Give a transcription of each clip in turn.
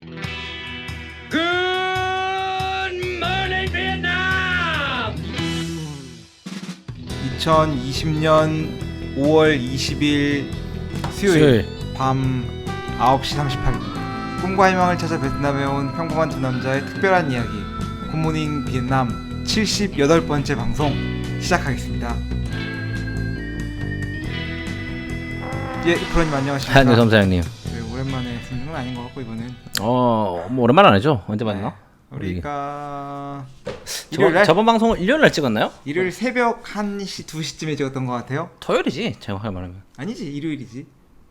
Good morning, Vietnam! 2020년 5월 20일 수요일 밤 9시 38분 꿈과 희망을 찾아 베트남에 온 평범한 두 남자의 특별한 이야기 굿모닝 비엔남 78번째 방송 시작하겠습니다. 예, 프로님 안녕하십니까? 네, 점사장님. 네, 오랜만에 듣는 건 아닌 것 같고 이번엔 뭐 오랜만 안 하죠? 언제 봤나? 우리가 일요일날? 저번 방송을 일요일 날 찍었나요? 일요일 새벽 1시, 2시쯤에 찍었던 것 같아요. 토요일이지, 정확하게 말하면. 아니지, 일요일이지.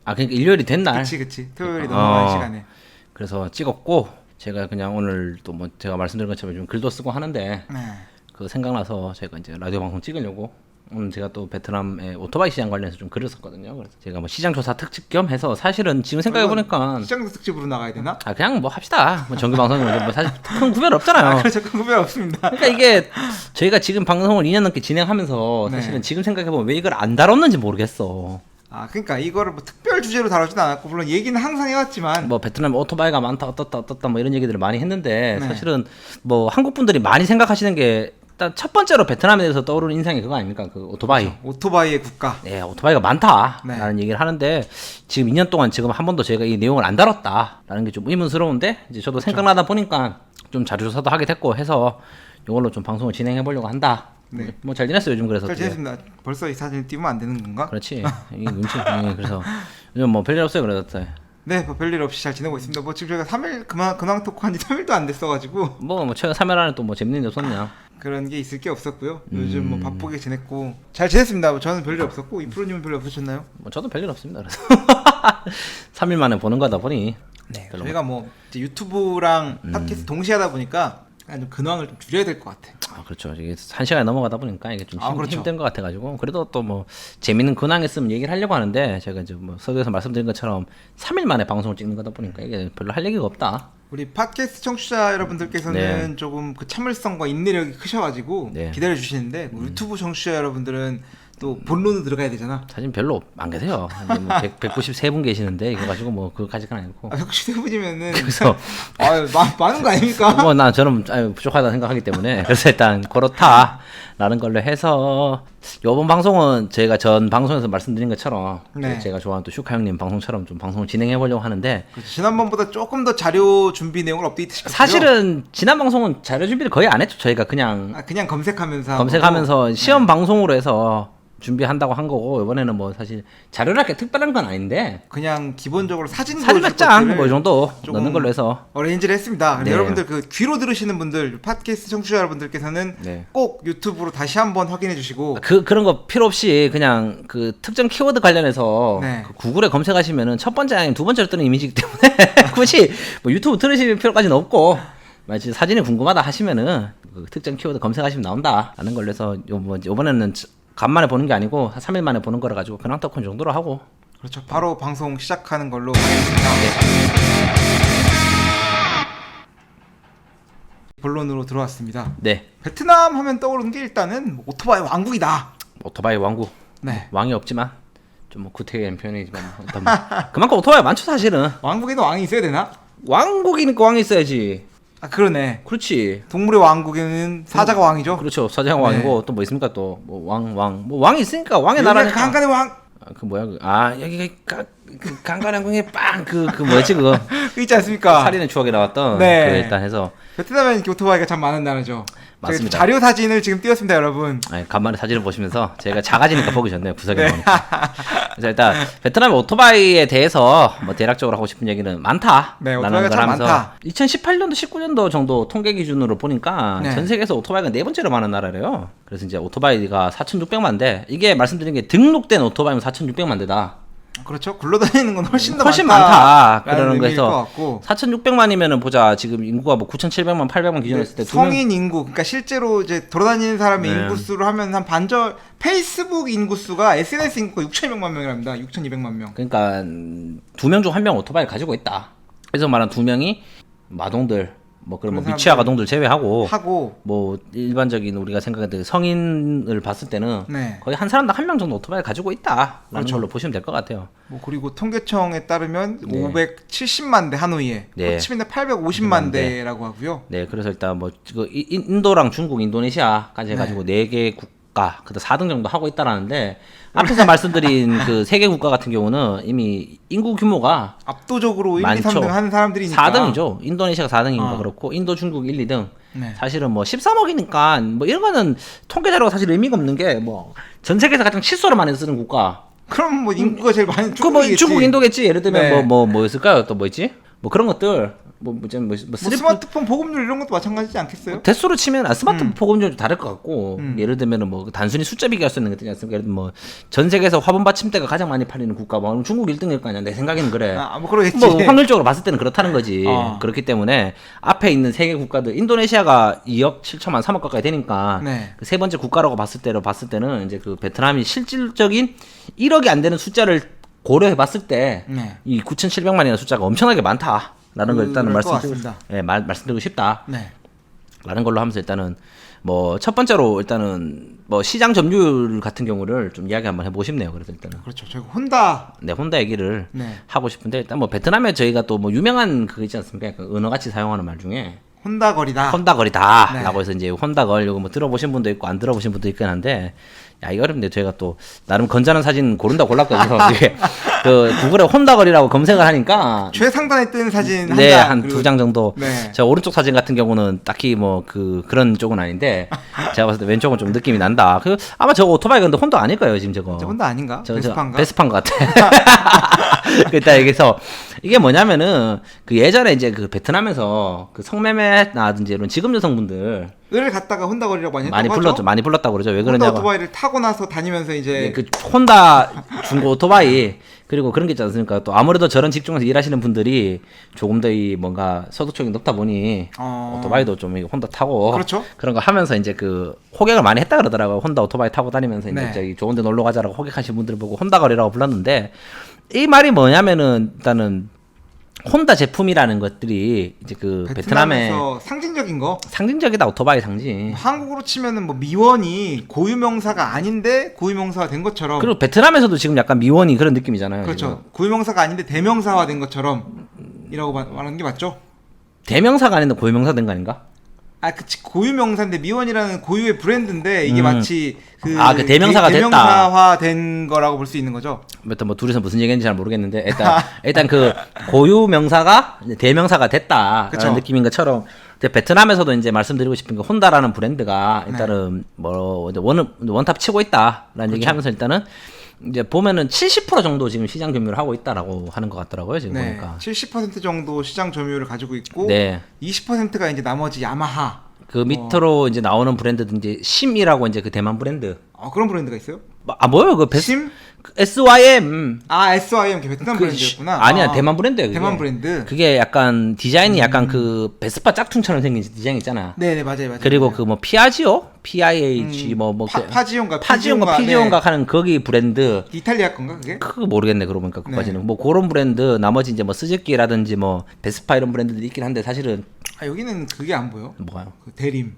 아, 그러니까 일요일이 된 날. 그치 토요일이 넘어가는 시간에. 그래서 찍었고 제가 그냥 오늘 또 뭐 제가 말씀드린 것처럼 좀 글도 쓰고 하는데 네. 그 생각나서 제가 이제 라디오 방송 찍으려고 오늘 제가 또 베트남의 오토바이 시장 관련해서 좀 글을 썼거든요. 그래서 제가 뭐 시장 조사 특집 겸 해서 사실은 지금 생각해 보니까 시장도 특집으로 나가야 되나? 그냥 뭐 합시다. 뭐 정규 방송이면 뭐 사실 큰 구별 없잖아요. 그렇죠, 큰 구별 없습니다. 그러니까 이게 저희가 지금 방송을 2년 넘게 진행하면서 네. 사실은 지금 생각해보면 왜 이걸 안 다뤘는지 모르겠어. 그러니까 이거를 뭐 특별 주제로 다루진 않았고 물론 얘기는 항상 해왔지만 뭐 베트남 오토바이가 많다 어떻다 뭐 이런 얘기들을 많이 했는데 네. 사실은 뭐 한국 분들이 많이 생각하시는 게 일단 첫 번째로 베트남에 대해서 떠오르는 인상이 그거 아닙니까? 그 오토바이. 그렇죠. 오토바이의 국가. 네, 오토바이가 많다라는 네. 얘기를 하는데 지금 2년 동안 지금 한 번도 저희가 이 내용을 안 다뤘다라는 게 좀 의문스러운데 이제 저도 생각나다 보니까 좀 자료 조사도 하게 됐고 해서 이걸로 좀 방송을 진행해 보려고 한다. 네. 뭐 잘 지냈어요 요즘 그래서. 잘 어떻게. 지냈습니다. 벌써 이 사진 띄우면 안 되는 건가? 그렇지. 이 눈치. 그래서 요즘 뭐 별일 없어요 그래서. 네, 뭐 별일 없이 잘 지내고 있습니다. 뭐 지금 저희가 3일 근황 토크 한지 3일도 안 됐어가지고 뭐 최근 3일 안에 또 뭐 재밌는 일 없었냐. 그런 게 있을 게 없었고요. 요즘 뭐 바쁘게 지냈고 잘 지냈습니다. 뭐 저는 별일 없었고 이프로님은 별일 없으셨나요? 뭐 저도 별일 없습니다. 그래서 3일 만에 보는 거다 보니. 네. 별로 저희가 뭐 이제 유튜브랑 팟캐스트 동시에 하다 보니까 약간 좀 근황을 좀 줄여야 될 것 같아. 그렇죠. 이게 1시간이 넘어가다 보니까 이게 좀 그렇죠. 힘든 것 같아가지고 그래도 또 뭐 재밌는 근황 있으면 얘기를 하려고 하는데 제가 이제 뭐 서두에서 말씀드린 것처럼 3일 만에 방송을 찍는 거다 보니까 이게 별로 할 얘기가 없다. 우리 팟캐스트 청취자 여러분들께서는 네. 조금 그 참을성과 인내력이 크셔가지고 네. 기다려 주시는데 뭐 유튜브 청취자 여러분들은 또 본론으로 들어가야 되잖아. 사실 별로 안 계세요. 한 뭐 193분 계시는데 이거 가지고 뭐 그거까지는 아니고. 혹시 해보시면은 그래서 많은 거 아닙니까? 뭐 나 저는 부족하다 생각하기 때문에 그래서 일단 그렇다라는 걸로 해서 이번 방송은 제가 전 방송에서 말씀드린 것처럼 네. 제가 좋아하는 또 슈카 형님 방송처럼 좀 방송을 진행해 보려고 하는데 그렇죠. 지난번보다 조금 더 자료 준비 내용을 업데이트 시켰고요. 사실은 지난 방송은 자료 준비를 거의 안 했죠. 저희가 그냥 그냥 검색하면서 검색하면서 시험 방송으로 해서 준비한다고 한 거고 이번에는 뭐 사실 자료랄 게 특별한 건 아닌데 그냥 기본적으로 사진 사진 보여줄 몇 장 것들을 뭐 이 정도 조금 넣는 걸로 해서 어레인지를 했습니다. 근데 네. 여러분들 그 귀로 들으시는 분들 팟캐스트 청취자 여러분들께서는 네. 꼭 유튜브로 다시 한번 확인해 주시고 그런 거 필요 없이 그냥 그 특정 키워드 관련해서 네. 그 구글에 검색하시면은 첫 번째 아니면 두 번째로 뜨는 이미지이기 때문에 굳이 뭐 유튜브 들으실 필요까지는 없고 만약 사진이 궁금하다 하시면은 그 특정 키워드 검색하시면 나온다라는 걸로 해서 요번에는 간만에 보는 게 아니고 한 3일 만에 보는 거라 가지고 근황 토크 정도로 하고 그렇죠. 바로 방송 시작하는 걸로 하겠습니다. 본론으로 들어왔습니다. 네 베트남 하면 떠오르는 게 일단은 뭐 오토바이 왕국이다. 오토바이 왕국 네. 왕이 없지만 좀 뭐 구태기는 표현이지만 일단 뭐 그만큼 오토바이 많죠 사실은. 왕국에도 왕이 있어야 되나? 왕국이니까 왕이 있어야지. 그러네. 그렇지. 동물의 왕국에는 사자가 왕이죠. 그렇죠. 사장 네. 왕이고 또 뭐 있습니까 또 뭐 뭐 왕이 있으니까 왕의 여기가 나라니까. 강간의 왕. 그 뭐야 여기가 그 강간항공의 빵그 뭐였지 그거 그 있지 않습니까? 살인의 추억에 나왔던 네. 그 일단 해서 베트남에는 이렇게 오토바이가 참 많은 나라죠. 맞습니다. 저희 자료 사진을 지금 띄웠습니다, 여러분. 간만에 사진을 보시면서 제가 작아지니까 보기 좋네요 구석에 보니까. 그래서 일단 베트남의 오토바이에 대해서 뭐 대략적으로 하고 싶은 얘기는 많다. 네, 오토바이가 참 많다. 2018년도 19년도 정도 통계 기준으로 보니까 네. 전 세계에서 오토바이가 네 번째로 많은 나라래요. 그래서 이제 오토바이가 4,600만 대. 이게 말씀드린 게 등록된 오토바이면 4,600만 대다. 그렇죠. 굴러다니는 건 훨씬 더 훨씬 많다. 그러는 의미일 것 거에서 같고. 4,600만이면은 보자 지금 인구가 뭐 9,700만, 800만 기준으로 했을 때 성인 인구, 그러니까 실제로 이제 돌아다니는 사람의 네. 인구수로 하면 한 반절. 페이스북 인구수가 SNS 인구가 6,200만 명이랍니다. 6,200만 명. 그러니까 두 명 중 한 명 오토바이를 가지고 있다. 그래서 말한 두 명이 마동들 뭐 그런 뭐 그런 미취학 사람들 아동들 제외하고 하고 뭐 일반적인 우리가 생각했던 성인을 봤을 때는 네. 거의 한 사람당 한 명 정도 오토바이를 가지고 있다라는 그렇죠. 걸로 보시면 될 것 같아요. 뭐 그리고 통계청에 따르면 네. 570만 대 하노이에 네. 합치면 850만 대라고 하고요. 네, 그래서 일단 뭐 인도랑 중국, 인도네시아까지 해가지고 네 개 국가, 그다음 4등 정도 하고 있다라는데 앞에서 말씀드린 그 세 개 국가 같은 경우는 이미 인구 규모가 압도적으로 1, 2, 많죠. 3등 하는 사람들이니까 4등이죠. 인도네시아가 4등인가 어. 그렇고 인도, 중국 1, 2등. 네. 사실은 뭐 13억이니까 뭐 이런 거는 통계 자료가 사실 의미가 없는 게 뭐 전 세계에서 가장 칫솔을 많이 쓰는 국가. 그럼 뭐 인구가 제일 많은 그 뭐 중국이겠지. 중국, 인도겠지. 예를 들면 네. 뭐였을까요? 또 뭐 있지? 뭐 그런 것들. 뭐 뭐 스마트폰 보급률 이런 것도 마찬가지지 않겠어요? 대수로 치면 스마트폰 보급률도 다를 것 같고 예를 들면은 뭐 단순히 숫자 비교할 수 있는 것들이 않습니까? 예를 들면 뭐 전 세계에서 화분 받침대가 가장 많이 팔리는 국가 뭐 중국 1등일 거 아니야. 내 생각에는 그래. 뭐 그러겠지. 뭐 확률적으로 봤을 때는 그렇다는 거지. 어. 그렇기 때문에 앞에 있는 세 개 국가들 인도네시아가 2억 7천만 3억 가까이 되니까 네. 그 세 번째 국가라고 봤을 때는 이제 그 베트남이 실질적인 1억이 안 되는 숫자를 고려해 봤을 때 이 네. 9,700만이라는 숫자가 엄청나게 많다라는 걸 일단은 그럴 것 말씀드리고 같습니다. 말씀드리고 싶다. 네. 라는 걸로 하면서 일단은 뭐 첫 번째로 일단은 뭐 시장 점유율 같은 경우를 좀 이야기 한번 해보고 싶네요. 그래서 일단은 그렇죠. 저희 혼다 혼다 얘기를 네. 하고 싶은데 일단 뭐 베트남에 저희가 또 뭐 유명한 그거 있지 않습니까? 그 은어같이 사용하는 말 중에 혼다 거리다. 혼다거리다라고 네. 해서 이제 혼다걸 이거 뭐 들어보신 분도 있고 안 들어보신 분도 있긴 한데 야 이거 어렵네. 저희가 또 나름 건전한 사진 골랐거든요. 이게 그 구글에 혼다거리라고 검색을 하니까 최상단에 뜬 사진 네, 한 장. 한 두 장 정도. 네. 저 오른쪽 사진 같은 경우는 딱히 뭐 그런 쪽은 아닌데 제가 봤을 때 왼쪽은 좀 느낌이 난다. 그 아마 저거 오토바이 근데 혼다 아닐 거예요 지금 저거. 저 혼다 아닌가? 베스파인가? 베스파인 것 같아. 그때 여기서 이게 뭐냐면은 그 예전에 이제 그 베트남에서 그 성매매라든지 이런 직업 여성분들 을 갖다가 혼다 거리라고 많이 많이 했다고 불렀죠. 하죠? 많이 불렀다고 그러죠. 왜 혼다 그러냐고. 오토바이를 타고 나서 다니면서 이제 그 혼다 중고 오토바이 그리고 그런 게 있지 않습니까? 또 아무래도 저런 직종에서 일하시는 분들이 조금 더 이 뭔가 소득적이 높다 보니 오토바이도 좀 혼다 타고 그렇죠. 그런 거 하면서 이제 그 호객을 많이 했다 그러더라고요. 혼다 오토바이 타고 다니면서 이제 네. 저기 좋은데 놀러 가자라고 호객하신 분들 보고 혼다 거리라고 불렀는데 이 말이 뭐냐면은 일단은 혼다 제품이라는 것들이 이제 그 베트남의 베트남에서 상징적인 거. 상징적이다. 오토바이 상징. 한국으로 치면은 뭐 미원이 고유명사가 아닌데 고유명사가 된 것처럼. 그리고 베트남에서도 지금 약간 미원이 그런 느낌이잖아요. 그렇죠. 지금. 고유명사가 아닌데 대명사화 된 것처럼 이라고 말하는 게 맞죠? 대명사가 아닌데 고유명사 된 거 아닌가? 아, 그치. 고유명사인데 미원이라는 고유의 브랜드인데 이게 마치 그 대명사가 됐다. 대명사화 된 거라고 볼 수 있는 거죠. 일단 뭐 둘이서 무슨 얘기인지 잘 모르겠는데 일단 그 고유 명사가 이제 대명사가 됐다라는 그쵸. 느낌인 것처럼 이제 베트남에서도 이제 말씀드리고 싶은 게 혼다라는 브랜드가 일단은 뭐 이제 원탑 치고 있다라는 얘기하면서 일단은 이제 보면은 70% 정도 지금 시장 점유를 하고 있다라고 하는 것 같더라고요 지금 네. 보니까. 70% 정도 시장 점유율을 가지고 있고 네. 20%가 이제 나머지 야마하. 그 밑으로 이제 나오는 브랜드들 이제 심이라고 이제 그 대만 브랜드. 그런 브랜드가 있어요? 아 뭐요 그 심? SYM. SYM 베트남 브랜드였구나. 아니야 대만 브랜드예요. 그게. 대만 브랜드. 그게 약간 디자인이 약간 그 베스파 짝퉁처럼 생긴 디자인 있잖아. 네네 맞아요. 그리고 그 뭐 피아지오, PIAG 뭐 파지온가 피지온가 하는 거기 브랜드. 이탈리아 건가 그게? 그거 모르겠네 그러고 보니까 그까지는 뭐 그런 브랜드 나머지 이제 뭐 스즈키라든지 뭐 베스파 이런 브랜드들이 있긴 한데 사실은 여기는 그게 안 보여. 뭐가요? 그 대림.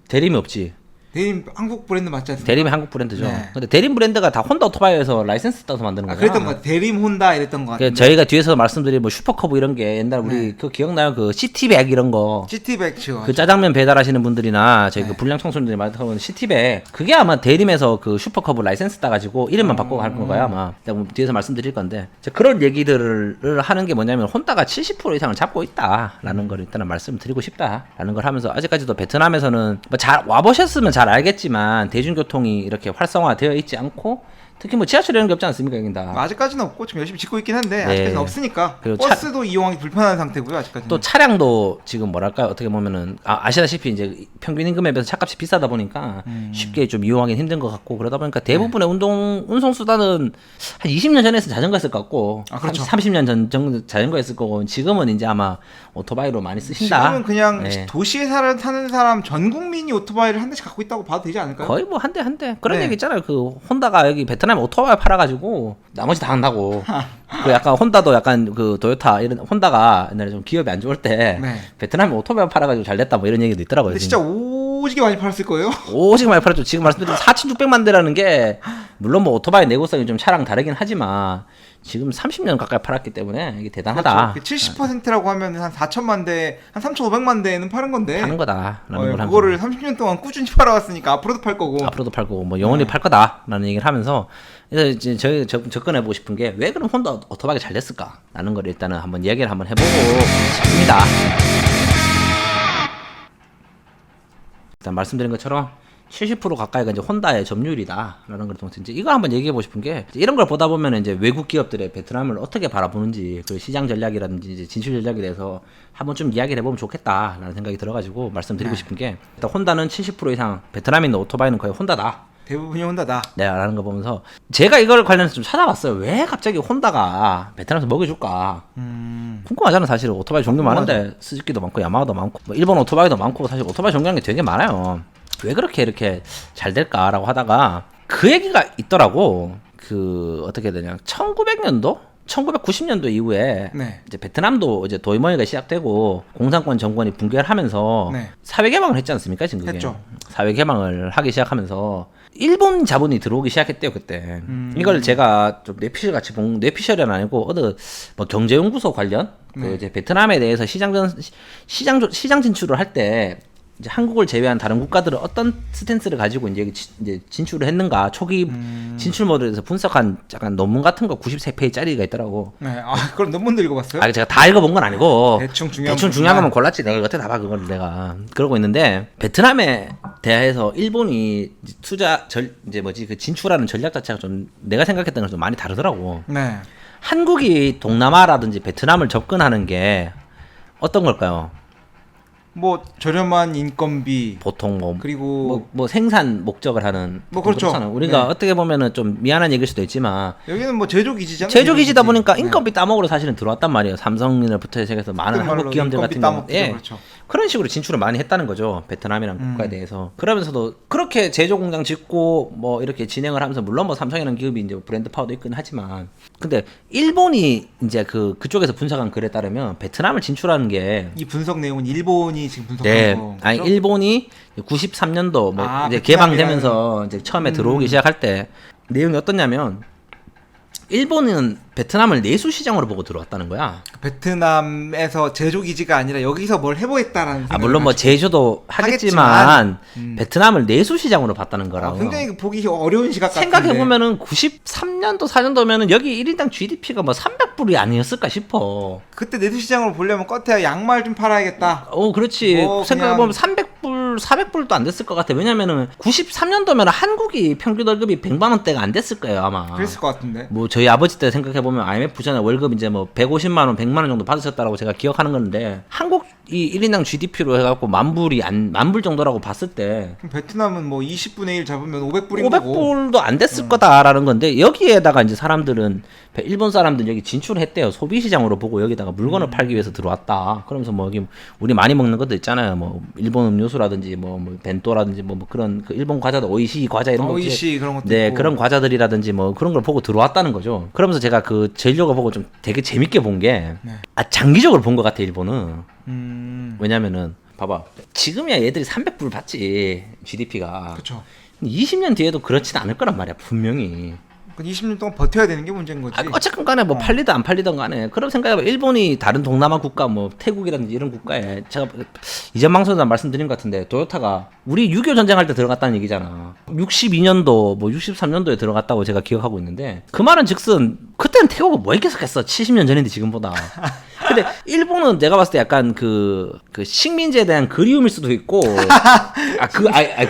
대림이 없지. 대림 한국 브랜드 맞지 않습니까? 대림이 한국 브랜드죠. 네. 근데 대림 브랜드가 다 혼다 오토바이에서 라이센스 따서 만드는 거잖아. 그랬던 거 같아. 대림 혼다 이랬던 거 같은데. 그 저희가 뒤에서 말씀드린 뭐 슈퍼커브 이런 게 옛날 우리 그 기억나요? 그 시티백 이런 거. GT백 지금. 그 짜장면 배달하시는 분들이나 저희 그 불량 청소년들이 많이 타는 시티백 그게 아마 대림에서 그 슈퍼커브 라이센스 따가지고 이름만 바꾸고 할 거예요 아마. 제가 뭐 뒤에서 말씀드릴 건데 그런 얘기들을 하는 게 뭐냐면 혼다가 70% 이상을 잡고 있다라는 걸 일단은 말씀드리고 싶다라는 걸 하면서 아직까지도 베트남에서는 뭐 잘 와보셨으면 잘 알겠지만 대중교통이 이렇게 활성화되어 있지 않고 특히 뭐 지하철 이런 게 없지 않습니까 여긴 다. 아직까지는 없고 지금 열심히 짓고 있긴 한데 네. 아직까지는 없으니까 그리고 버스도 이용하기 불편한 상태고요 아직까지는. 또 차량도 지금 뭐랄까요 어떻게 보면은 아시다시피 이제 평균 임금에 비해서 차값이 비싸다 보니까 쉽게 좀 이용하기는 힘든 것 같고 그러다 보니까 대부분의 운송 수단은 한 20년 전에서 자전거였을 것 같고 그렇죠. 30년 전 정도 자전거였을 거고 지금은 이제 아마 오토바이로 많이 쓰신다. 지금은 그냥 네. 도시에 사는 사람 전 국민이 오토바이를 한 대씩 갖고 있다고 봐도 되지 않을까요? 거의 뭐 한 대 그런 네. 얘기 있잖아요. 그 혼다가 여기 베트남 베트남에 오토바이 팔아가지고 나머지 다 한다고. 그 약간 혼다도 약간 그 도요타 이런 혼다가 옛날에 좀 기업이 안 좋을 때 네. 베트남에 오토바이 팔아가지고 잘 됐다 뭐 이런 얘기도 있더라고요. 근데 진짜 오지게 많이 팔았을 거예요. 오직 많이 팔았죠. 지금 말씀드린 4,600만 대라는 게 물론 뭐 오토바이 내구성이 좀 차랑 다르긴 하지만 지금 30년 가까이 팔았기 때문에 이게 대단하다. 그렇죠. 70%라고 하면 한 4천만 대, 한 3,500만 대는 파는 건데. 파는 거다라는 걸 그거를 30년 동안 꾸준히 팔아왔으니까 앞으로도 팔 거고. 앞으로도 팔고 뭐 영원히 팔 거다라는 얘기를 하면서 그래서 이제 저희 접근해 보고 싶은 게 왜 그럼 혼다 오토바이가 잘 됐을까라는 걸 일단은 한번 얘기를 한번 해보고 싶습니다. 일단 말씀드린 것처럼 70% 가까이가 이제 혼다의 점유율이다라는 걸 통해서 이제 이거 한번 얘기해 보고 싶은 게 이런 걸 보다 보면 이제 외국 기업들의 베트남을 어떻게 바라보는지 그 시장 전략이라든지 이제 진출 전략에 대해서 한번 좀 이야기를 해보면 좋겠다라는 생각이 들어가지고 말씀드리고 싶은 게 일단 혼다는 70% 이상 베트남에 있는 오토바이는 거의 혼다다. 대부분이 혼다다. 네, 라는 거 보면서 제가 이걸 관련해서 좀 찾아봤어요. 왜 갑자기 혼다가 베트남에서 먹여줄까? 궁금하잖아. 사실 오토바이 종류 많은데 스즈키도 많고 야마하도 많고 뭐 일본 오토바이도 많고 사실 오토바이 종류라는 게 되게 많아요. 왜 그렇게 이렇게 잘 될까라고 하다가 그 얘기가 있더라고. 그 어떻게 되냐? 1900년도? 1990년도 이후에 네. 이제 베트남도 이제 도이머니가 시작되고 공산권 정권이 붕괴를 하면서 네. 사회 개방을 했지 않습니까? 지금 그게. 했죠. 사회 개방을 하기 시작하면서 일본 자본이 들어오기 시작했대요 그때. 이걸 제가 좀 뇌피셜 같이 본 뇌피셜은 아니고 어느 뭐 경제연구소 관련 그 이제 베트남에 대해서 시장 진출을 할 때 이제 한국을 제외한 다른 국가들은 어떤 스탠스를 가지고 이제 진출을 했는가 초기 진출 모델에서 분석한 약간 논문 같은 거 93페이지짜리가 있더라고. 네. 그럼 논문도 읽어봤어요? 아 제가 다 읽어본 건 아니고 대충 중요한 것만 골랐지. 내가 어떻게 다 봐 그걸 내가 그러고 있는데 베트남에 대해서 일본이 이제 그 진출하는 전략 자체가 좀 내가 생각했던 거랑 좀 많이 다르더라고. 네. 한국이 동남아라든지 베트남을 접근하는 게 어떤 걸까요? 뭐 저렴한 인건비 보통 그리고 뭐 생산 목적을 하는 뭐 그렇죠. 그렇잖아요. 우리가 네. 어떻게 보면은 좀 미안한 얘기일 수도 있지만 여기는 뭐 제조 기지잖아요. 제조 기지다 보니까 네. 인건비 따먹으러 사실은 들어왔단 말이에요. 삼성이나부터 시작해서 많은 한국 기업들 같은 경우 그렇죠. 그런 식으로 진출을 많이 했다는 거죠. 베트남이라는 국가에 대해서. 그러면서도 그렇게 제조 공장 짓고 뭐 이렇게 진행을 하면서 물론 뭐 삼성이라는 기업이 이제 브랜드 파워도 있긴 하지만 근데 일본이 이제 그쪽에서 분석한 글에 따르면 베트남을 진출하는 게 이 분석 내용은 일본이 지금 분석한 네. 거. 아니 그렇죠? 일본이 93년도 뭐 이제 베트남이라는- 개방되면서 이제 처음에 들어오기 시작할 때 내용이 어떻냐면 일본은 베트남을 내수 시장으로 보고 들어왔다는 거야. 베트남에서 제조 기지가 아니라 여기서 뭘 해보겠다라는 생각을 물론 뭐 가지고. 제조도 하겠지만 베트남을 내수 시장으로 봤다는 아, 거라고. 굉장히 보기 어려운 시각 같은데. 생각해 보면은 93년도 4년도면은 여기 1인당 GDP가 뭐 300불이 아니었을까 싶어. 그때 내수 시장으로 보려면 껏해야 양말 좀 팔아야겠다. 그렇지. 뭐 생각해 보면 300불, 400불도 안 됐을 것 같아. 왜냐면은 93년도면 한국이 평균 월급이 100만 원대가 안 됐을 거예요, 아마. 그랬을 것 같은데. 뭐 저희 아버지 때 생각해 보면 IMF 전에 월급 이제 뭐 150만 원, 100만 원 정도 받으셨다라고 제가 기억하는 건데 한국 이 1인당 GDP로 해갖고 만불 정도라고 봤을 때 그럼 베트남은 뭐 20분의 1 잡으면 500불인 거고. 500불도 안 됐을 거다라는 건데 여기에다가 이제 사람들은 일본 사람들 여기 진출했대요. 소비 시장으로 보고 여기다가 물건을 팔기 위해서 들어왔다. 그러면서 뭐 여기 우리 많이 먹는 것도 있잖아요. 뭐 일본 음료수라든지 뭐 벤또라든지 뭐 그런 그 일본 과자도 오이시 과자 이런 거 오이시 그런 것도 네, 있고. 그런 과자들이라든지 뭐 그런 걸 보고 들어왔다는 거죠. 그러면서 제가 그 제일료가 보고 좀 되게 재밌게 본 게 네. 장기적으로 본 것 같아 일본은. 왜냐면은 봐봐 지금이야 얘들이 300불 받지 GDP가. 그렇죠. 20년 뒤에도 그렇진 않을 거란 말이야 분명히. 20년 동안 버텨야 되는 게 문제인 거지. 어쨌든 간에 뭐 팔리든 안 팔리든 간에 그럼 생각해봐 일본이 다른 동남아 국가 뭐 태국이라든지 이런 국가에 제가 이전 방송에서 말씀드린 것 같은데 도요타가 우리 6.25 전쟁할 때 들어갔다는 얘기잖아. 62년도 뭐 63년도에 들어갔다고 제가 기억하고 있는데 그 말은 즉슨 그때는 태국은 뭐 했겠어 70년 전인데 지금보다. 근데 일본은 내가 봤을 때 약간 그 식민지에 대한 그리움일 수도 있고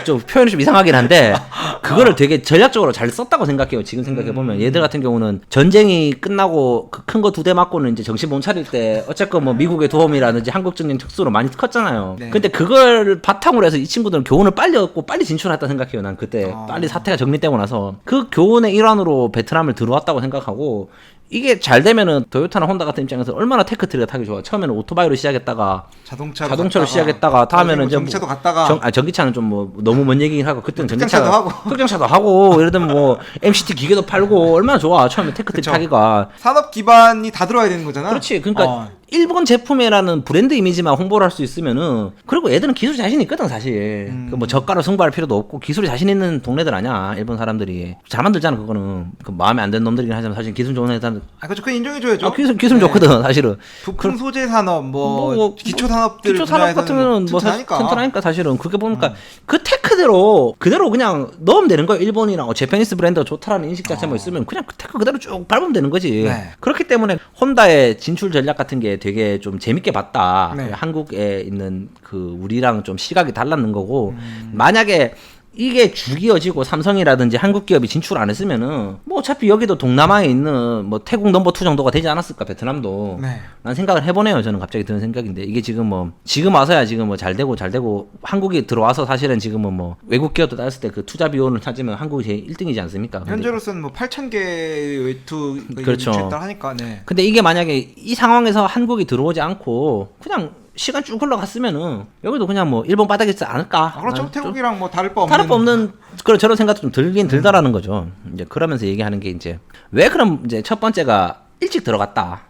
좀 표현이 좀 이상하긴 한데 그거를 되게 전략적으로 잘 썼다고 생각해요. 지금 생각해 보면 얘들 같은 경우는 전쟁이 끝나고 그 큰 거 2대 맞고는 이제 정신 못 차릴 때 어쨌건 뭐 미국의 도움이라든지 한국 전쟁 특수로 많이 컸잖아요. 네. 근데 그걸 바탕으로 해서 이 친구들은 교훈을 빨리 얻고 빨리 진출했다 생각해요. 난 그때 빨리 사태가 정리되고 나서 그 교훈의 일환으로 베트남을 들어왔다고 생각하고 이게 잘 되면은 토요타나 혼다 같은 입장에서 얼마나 테크트리가 타기 좋아. 처음에는 오토바이로 시작했다가 자동차로 시작했다가 다음에는 이제 전기차도 갔다가 전기차는 좀 뭐 너무 먼 얘기긴 하고 그때는 특장차도 하고. 특장차도 하고 예를 들면 뭐 MCT 기계도 팔고 얼마나 좋아. 처음에 테크트리 그쵸. 타기가. 산업 기반이 다 들어와야 되는 거잖아. 그렇지. 그러니까 일본 제품이라는 브랜드 이미지만 홍보를 할 수 있으면은 그리고 애들은 기술 자신 있거든 사실. 그 뭐 저가로 승부할 필요도 없고 기술이 자신 있는 동네들 아니야 일본 사람들이 잘 만들잖아 그거는. 그 마음에 안 드는 놈들이긴 하지만 사실 기술 좋은 애들은 그렇죠. 그건 인정해줘야죠. 기술 좋거든 사실은. 부품 소재 산업 뭐 기초 산업들 기초 산업 같은 경우는 뭐 사실 튼튼하니까. 튼튼하니까 사실은 그렇게 보니까 그 테크대로 그대로 그냥 넣으면 되는 거예요. 일본이랑 제페니스 브랜드가 좋다라는 인식 자체만 있으면 그냥 그 테크 그대로 쭉 밟으면 되는 거지. 네. 그렇기 때문에 혼다의 진출 전략 같은 게 되게 좀 재밌게 봤다. 네. 한국에 있는 그 우리랑 좀 시각이 달랐는 거고 만약에 이게 주기어지고 삼성이라든지 한국 기업이 진출 안 했으면은 뭐 어차피 여기도 동남아에 있는 뭐 태국 넘버 2 정도가 되지 않았을까 베트남도. 네. 라는 생각을 해보네요. 저는 갑자기 드는 생각인데 이게 지금 와서야 지금 뭐 잘 되고 한국이 들어와서 사실은 지금은 뭐 외국 기업도 따졌을 때 그 투자 비율을 찾으면 한국이 제일 1등이지 않습니까? 근데 현재로서는 뭐 8,000개 외투 그렇죠. 유출했다 하니까. 네. 근데 이게 만약에 이 상황에서 한국이 들어오지 않고 그냥 시간 쭉 흘러갔으면은 여기도 그냥 뭐 일본 바닥에 있지 않을까? 그렇죠. 태국이랑 뭐 다를 바 없는 그런 저런 생각도 좀 들긴 들다라는 거죠. 이제 그러면서 얘기하는 게 이제 왜 그럼 이제 첫 번째가 일찍 들어갔다.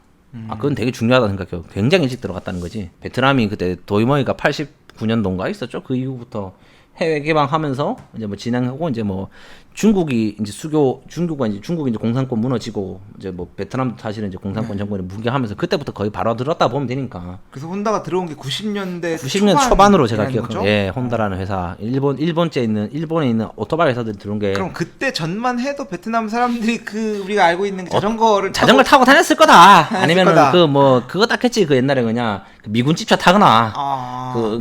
그건 되게 중요하다 생각해요. 굉장히 일찍 들어갔다는 거지. 베트남이 그때 도이머이가 89년도인가 있었죠. 그 이후부터 해외 개방하면서 이제 뭐 진행하고 이제 뭐 중국이 이제 중국이 이제 공산권 무너지고 이제 뭐 베트남도 사실은 이제 공산권 정권이 무기하면서 그때부터 거의 바로 들었다 보면 되니까. 그래서 혼다가 들어온 게 90년대 초반으로 제가 기억합니다. 거죠? 예, 혼다라는 회사 일본에 있는 오토바이 회사들이 들어온 게. 그럼 그때 전만 해도 베트남 사람들이 그 우리가 알고 있는 자전거를 타고 다녔을 거다. 아니면은 거다. 그거 딱 했지. 그 옛날에 그냥 미군 찝차 타거나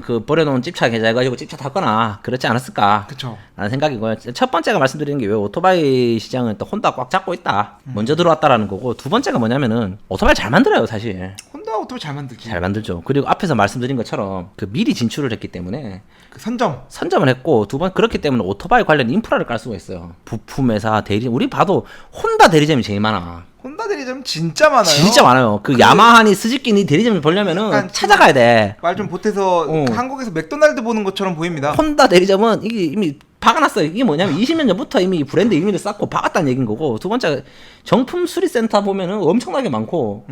그 버려놓은 찝차 계좌해가지고 찝차 타거나 그렇지 않았을까. 그쵸. 라는 생각이고요. 첫 번째가 말씀드리는 게 왜 오토바이 시장은 또 혼다 꽉 잡고 있다. 먼저 들어왔다라는 거고 두 번째가 뭐냐면은 오토바이 잘 만들어요 사실. 혼다 오토바이 잘 만들지. 잘 만들죠. 그리고 앞에서 말씀드린 것처럼 그 미리 진출을 했기 때문에 그 선점을 했고 두 번 그렇기 때문에 오토바이 관련 인프라를 깔 수가 있어요. 부품 회사 대리점 우리 봐도 혼다 대리점이 제일 많아. 혼다 대리점 진짜 많아요. 진짜 많아요. 그 야마하니 스즈키니 대리점을 보려면은 찾아가야 돼. 말 좀 보태서 한국에서 맥도날드 보는 것처럼 보입니다. 혼다 대리점은 이게 이미 박아놨어요. 이게 뭐냐면 20년 전부터 이미 브랜드 이미를 쌓고 박았다는 얘기인 거고 두 번째 정품 수리센터 보면은 엄청나게 많고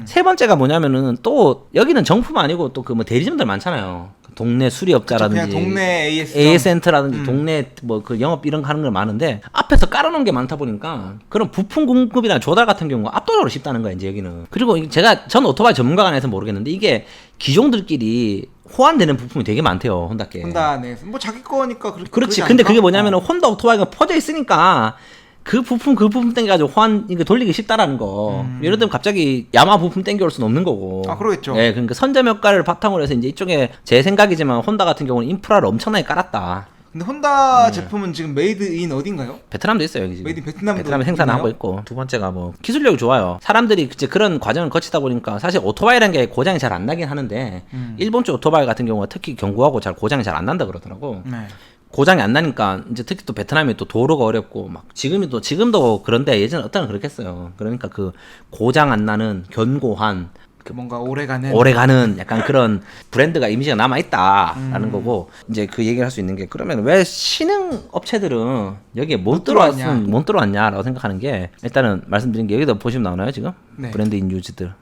세 번째가 뭐냐면은 또 여기는 정품 아니고 또 그 뭐 대리점들 많잖아요. 동네 수리업자라든지 그냥 동네 AS 센터라든지 동네 뭐 그 영업 이런 거 하는 거 많은데 앞에서 깔아놓은 게 많다 보니까 그런 부품 공급이나 조달 같은 경우가 압도적으로 쉽다는 거야 이제 여기는. 그리고 전 오토바이 전문가가 아니라서 모르겠는데 이게 기종들끼리 호환되는 부품이 되게 많대요 혼다께. 혼다 내에서 뭐 자기 거니까 그렇지. 근데 그게 뭐냐면은 혼다 오토바이가 퍼져 있으니까 그 부품 땡겨가지고 호환 이거 돌리기 쉽다라는 거. 예를 들면 갑자기 야마 부품 땡겨올 수는 없는 거고. 그러겠죠. 예, 그러니까 선점 효과를 바탕으로 해서 이제 이쪽에 제 생각이지만 혼다 같은 경우는 인프라를 엄청나게 깔았다. 근데 혼다 제품은 지금 메이드 인 어딘가요? 베트남도 있어요 여기 지금. 메이드 인 베트남도 베트남에 생산하고 있고. 두 번째가 뭐 기술력이 좋아요. 사람들이 이제 그런 과정을 거치다 보니까 사실 오토바이라는 게 고장이 잘 안 나긴 하는데 일본 쪽 오토바이 같은 경우가 특히 견고하고 고장이 잘 안 난다 그러더라고. 네. 고장이 안 나니까 이제 특히 또 베트남이 또 도로가 어렵고 막 지금도 그런데 예전에 어떤 그렇겠어요. 그러니까 그 고장 안 나는 견고한 뭔가 오래가는 약간 그런 브랜드가 이미지가 남아 있다라는 거고 이제 그 얘기를 할 수 있는 게 그러면 왜 신흥 업체들은 여기에 못 들어왔냐라고 생각하는 게 일단은 말씀드린 게 여기다 보시면 나오나요 지금 네. 브랜드 인 유즈들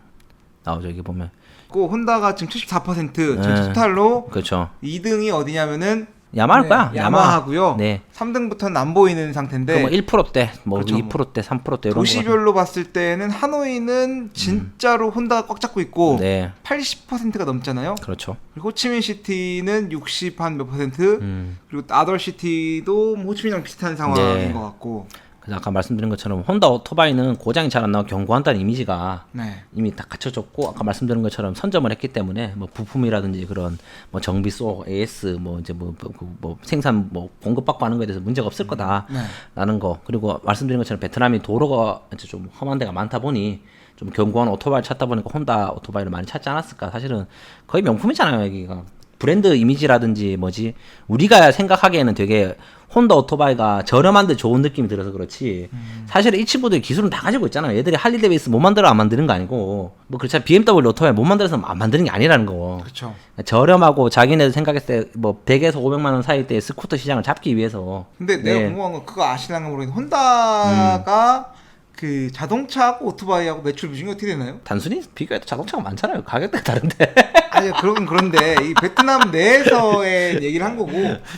나오죠 여기 보면. 혼다가 지금 74% 전체 토탈로 그렇죠. 2등이 어디냐면은 야마할 거야. 야마하고요. 네. 3등부터는 안 보이는 상태인데. 뭐 1%대, 뭐 그렇죠. 2%대, 3%대 이런 도시별로 봤을 때는 하노이는 진짜로 혼다가 꽉 잡고 있고 네. 80%가 넘잖아요. 그렇죠. 그리고 호치민 시티는 60 한 몇 퍼센트. 그리고 아덜 시티도 뭐 호치민이랑 비슷한 상황인 네. 것 같고. 그래서 아까 말씀드린 것처럼 혼다 오토바이는 고장이 잘 안 나고 견고한다는 이미지가 네. 이미 다 갖춰졌고 아까 말씀드린 것처럼 선점을 했기 때문에 뭐 부품이라든지 그런 뭐 정비소, AS 뭐 이제 뭐 생산 뭐 공급받고 하는 거에 대해서 문제가 없을 거다라는 거. 그리고 말씀드린 것처럼 베트남이 도로가 이제 좀 험한 데가 많다 보니 좀 견고한 오토바이를 찾다 보니까 혼다 오토바이를 많이 찾지 않았을까. 사실은 거의 명품이잖아요 여기가. 브랜드 이미지라든지 뭐지 우리가 생각하기에는 되게 혼다 오토바이가 저렴한데 좋은 느낌이 들어서 그렇지 사실은 이 친구들 기술은 다 가지고 있잖아요. 얘들이 할리 데이비스 못 만들어 안 만드는 거 아니고 뭐 그렇잖아. BMW 오토바이 못 만들어서 안 만드는 게 아니라는 거. 그렇죠. 저렴하고 자기네들 생각했을 때 뭐 100에서 500만 원 사이 때 스쿠터 시장을 잡기 위해서. 근데 내가 네. 궁금한 건 그거 아시는가 모르겠는데 혼다가 그 자동차하고 오토바이하고 매출 비중이 어떻게 되나요? 단순히 비교해도 자동차가 많잖아요. 가격대가 다른데. 아니 그러긴 그런데 이 베트남 내에서의 얘기를 한 거고